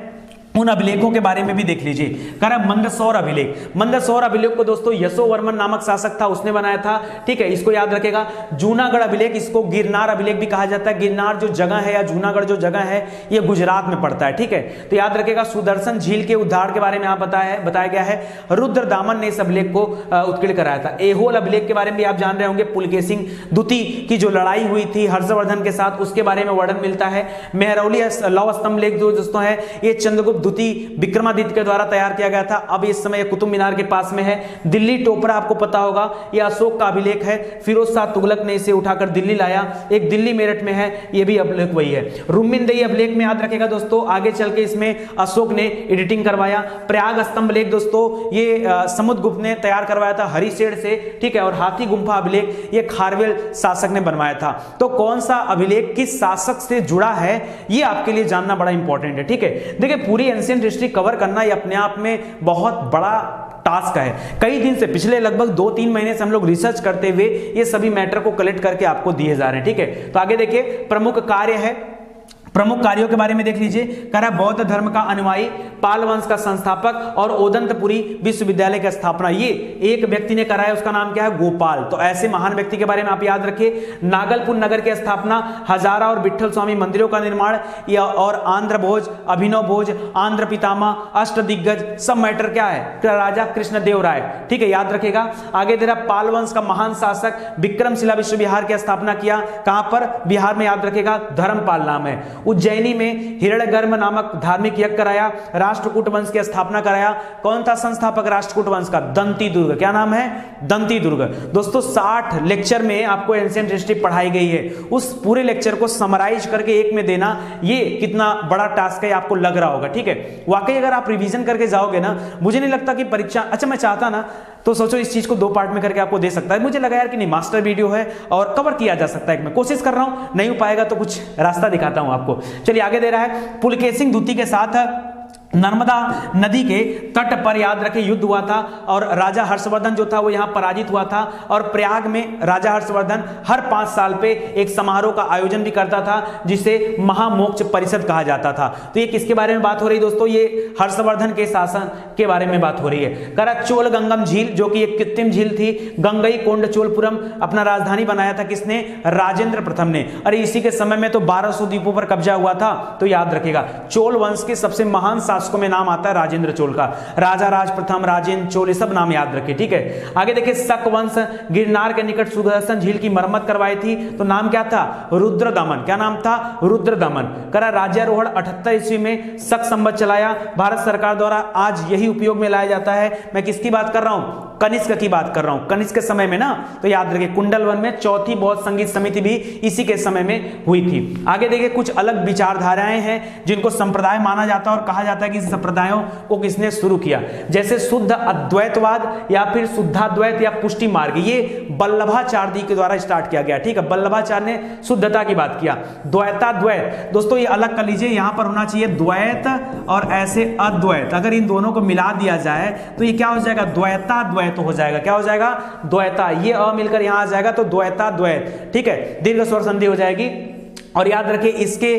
उन अभिलेखों के बारे में भी देख लीजिए। कह रहा मंदसौर अभिलेख। मंदसौर अभिलेख को दोस्तों यशोवर्मन नामक शासक था, उसने बनाया था, ठीक है, इसको याद रखेगा। जूनागढ़ अभिलेख, इसको गिरनार अभिलेख भी कहा जाता है। गिरनार जो जगह है या जूनागढ़ जो जगह है, ये गुजरात में पड़ता है, ठीक है। तो याद रखेगा। सुदर्शन झील के उद्धार के बारे में यहाँ बताया गया है। रुद्रदामन ने इस अभिलेख को उत्कीर्ण कराया था। एहोल अभिलेख के बारे में भी आप जान रहे होंगे। पुलकेशिन द्वितीय की जो लड़ाई हुई थी हर्षवर्धन के साथ, उसके बारे में वर्णन मिलता है। मेहरौली लौह स्तंभ लेख जो दोस्तों है, ये चंद्रगुप्त द्वितीय विक्रमादित्य के द्वारा तैयार किया गया था। अब इस समय कुतुब मीनार के पास में है। दिल्ली टोपरा आपको पता होगा, यह अशोक का अभिलेख है। फिरोज शाह तुगलक ने इसे उठाकर दिल्ली लाया। एक दिल्ली मेरठ में है, यह भी अभिलेख वही है। रुमिनदेही अभिलेख में याद रखेगा दोस्तों, आगे चल के इसमें अशोक ने एडिटिंग करवाया। प्रयाग स्तंभ लेख दोस्तों, ये समुद्रगुप्त ने तैयार करवाया था हरिशेर से, ठीक है। और हाथी गुम्फा अभिलेख ये खारवेल शासक ने बनवाया था। तो कौन सा अभिलेख किस शासक से जुड़ा है, ये आपके लिए जानना बड़ा इंपॉर्टेंट है, ठीक है। देखिए पूरी एंशिएंट हिस्ट्री कवर करना ये अपने आप में बहुत बड़ा टास्क है। कई दिन से, पिछले लगभग 2-3 महीने से हम लोग रिसर्च करते हुए ये सभी मैटर को कलेक्ट करके आपको दिए जा रहे हैं, ठीक है। तो आगे देखिए, प्रमुख कार्य है, प्रमुख कार्यों के बारे में देख लीजिए। कह रहा बौद्ध धर्म का अनुयायी, पाल वंश का संस्थापक और ओदंतपुरी विश्वविद्यालय की स्थापना, ये एक व्यक्ति ने कराया, उसका नाम क्या है? गोपाल। तो ऐसे महान व्यक्ति के बारे में आप याद रखिए। नागलपुर नगर की स्थापना, हजारा और विठल स्वामी मंदिरों का निर्माण, और आंध्र भोज, अभिनव भोज, आंध्र पितामह, अष्ट दिग्गज, सब मैटर क्या है? राजा कृष्णदेव राय, ठीक है, याद रखेगा। आगे दे रहा पाल वंश का महान शासक विक्रमशिला विश्व विहार की स्थापना किया। कहां पर? बिहार में, याद रखेगा। धर्मपाल नाम है। उज्जैनी में हिरण्यगर्भ नामक धार्मिक यज्ञ कराया। राष्ट्रकूट वंश की स्थापना कराया। कौन था संस्थापक राष्ट्रकूट वंश का? दंती दुर्ग। क्या नाम है? दंती दुर्ग। दोस्तों 60 लेक्चर में आपको एंशिएंट हिस्ट्री पढ़ाई गई है, उस पूरे लेक्चर को समराइज करके एक में देना, ये कितना बड़ा टास्क है आपको लग रहा होगा, ठीक है। वाकई अगर आप रिवीजन करके जाओगे ना, मुझे नहीं लगता कि परीक्षा, अच्छा मैं चाहता ना तो सोचो इस चीज को 2 पार्ट में करके आपको दे सकता है। मुझे लगा यार कि नहीं, मास्टर वीडियो है और कवर किया जा सकता है। मैं कोशिश कर रहा हूं, नहीं हो पाएगा तो कुछ रास्ता दिखाता हूं आपको। चलिए आगे दे रहा है, पुलकेशिन द्वितीय के साथ नर्मदा नदी के तट पर, याद रखें, युद्ध हुआ था और राजा हर्षवर्धन जो था वो यहां पराजित हुआ था। और प्रयाग में राजा हर्षवर्धन हर 5 साल पे एक समारोह का आयोजन भी करता था, जिसे महामोक्ष परिषद कहा जाता था। तो ये किसके बारे में बात हो रही है दोस्तों? ये हर्षवर्धन के शासन के बारे में बात हो रही है। करा चोल गंगम झील, जो कि एक कृत्रिम झील थी, गंगई कोंड चोलपुरम अपना राजधानी बनाया था किसने? राजेंद्र प्रथम ने। अरे इसी के समय में तो 1200 द्वीपों पर कब्जा हुआ था। तो याद रखेगा, चोल वंश के सबसे महान शासकों में नाम आता है राजेंद्र चोल का। राजा राज प्रथम, राजेंद्र चोल, ये सब नाम याद रखिए, ठीक है। आगे देखिए, शक वंश गिरनार के निकट सुदर्शन झील की मरम्मत करवाई थी, तो नाम क्या था? रुद्रदमन। क्या नाम था? रुद्रदमन। करा राज्यारोहण 78 ईस्वी में शक संवत चलाया। भारत सरकार द्वारा आज यही उपयोग में लाया जाता है। मैं किसकी बात कर रहा हूं? कनिष्क की बात कर रहा हूं। कनिष्क के समय में ना, तो याद रखिए कुंडल वन में चौथी बौद्ध संगीत समिति भी इसी के समय में हुई थी। आगे देखिए, कुछ अलग विचारधाराएं हैं जिनको संप्रदाय माना जाता है और कहा जाता है कि संप्रदायों को किसने शुरू किया, जैसे शुद्ध अद्वैतवाद या फिर शुद्धाद्वैत या पुष्टि मार्ग, ये वल्लभाचार्य के द्वारा स्टार्ट किया गया, ठीक है। वल्लभाचार्य ने शुद्धता की बात किया। द्वैताद्वैत दोस्तों ये अलग कर लीजिए, यहां पर होना चाहिए द्वैत और ऐसे अद्वैत, अगर इन दोनों को मिला दिया जाए तो ये क्या हो जाएगा? द्वैताद्वैत हो जाएगा। क्या हो जाएगा? द्वैता, ये अ मिलकर यहां आ जाएगा तो द्वैताद्वैत, ठीक है। दीर्घ स्वर संधि हो जाएगी। और याद रखिए इसके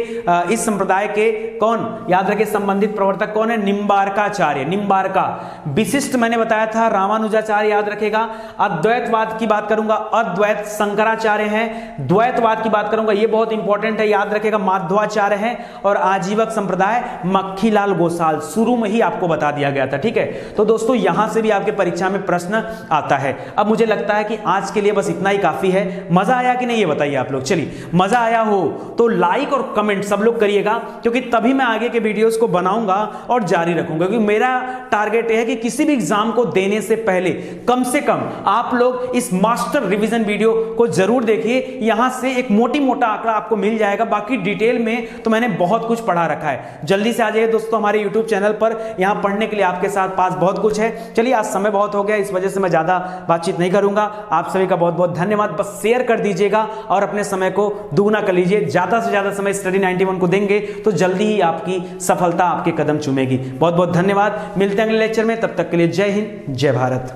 इस संप्रदाय के कौन, याद रखिए संबंधित प्रवर्तक कौन है? निम्बार्काचार्य। निम्बार्का विशिष्ट मैंने बताया था रामानुजाचार्य, याद रखेगा। अद्वैतवाद की बात करूंगा, अद्वैत शंकराचार्य हैं। द्वैतवाद की बात करूंगा, ये बहुत इंपॉर्टेंट है, याद रखेगा, माध्वाचार्य हैं। और आजीवक संप्रदाय मक्खीलाल गोसाल, शुरू में ही आपको बता दिया गया था, ठीक है। तो दोस्तों यहां से भी आपके परीक्षा में प्रश्न आता है। अब मुझे लगता है कि आज के लिए बस इतना ही काफी है। मजा आया कि नहीं ये बताइए आप लोग। चलिए, मजा आया हो तो लाइक और कमेंट सब लोग करिएगा, क्योंकि तभी मैं आगे के वीडियोस को बनाऊंगा और जारी रखूंगा। क्योंकि मेरा टारगेट है कि किसी भी एग्जाम को देने से पहले कम से कम आप लोग इस मास्टर रिवीजन वीडियो को जरूर देखिए। यहां से एक मोटी मोटा आंकड़ा आपको मिल जाएगा, बाकी डिटेल में तो मैंने बहुत कुछ पढ़ा रखा है। जल्दी से आ जाइए दोस्तों हमारे यूट्यूब चैनल पर, यहां पढ़ने के लिए आपके साथ पास बहुत कुछ है। चलिए आज समय बहुत हो गया, इस वजह से मैं ज्यादा बातचीत नहीं करूंगा। आप सभी का बहुत बहुत धन्यवाद। बस शेयर कर दीजिएगा और अपने समय को दुगना कर लीजिए। ज्यादा से ज्यादा समय स्टडी 91 को देंगे तो जल्दी ही आपकी सफलता आपके कदम चूमेगी। बहुत बहुत धन्यवाद। मिलते हैं अगले लेक्चर में, तब तक के लिए जय हिंद, जय भारत।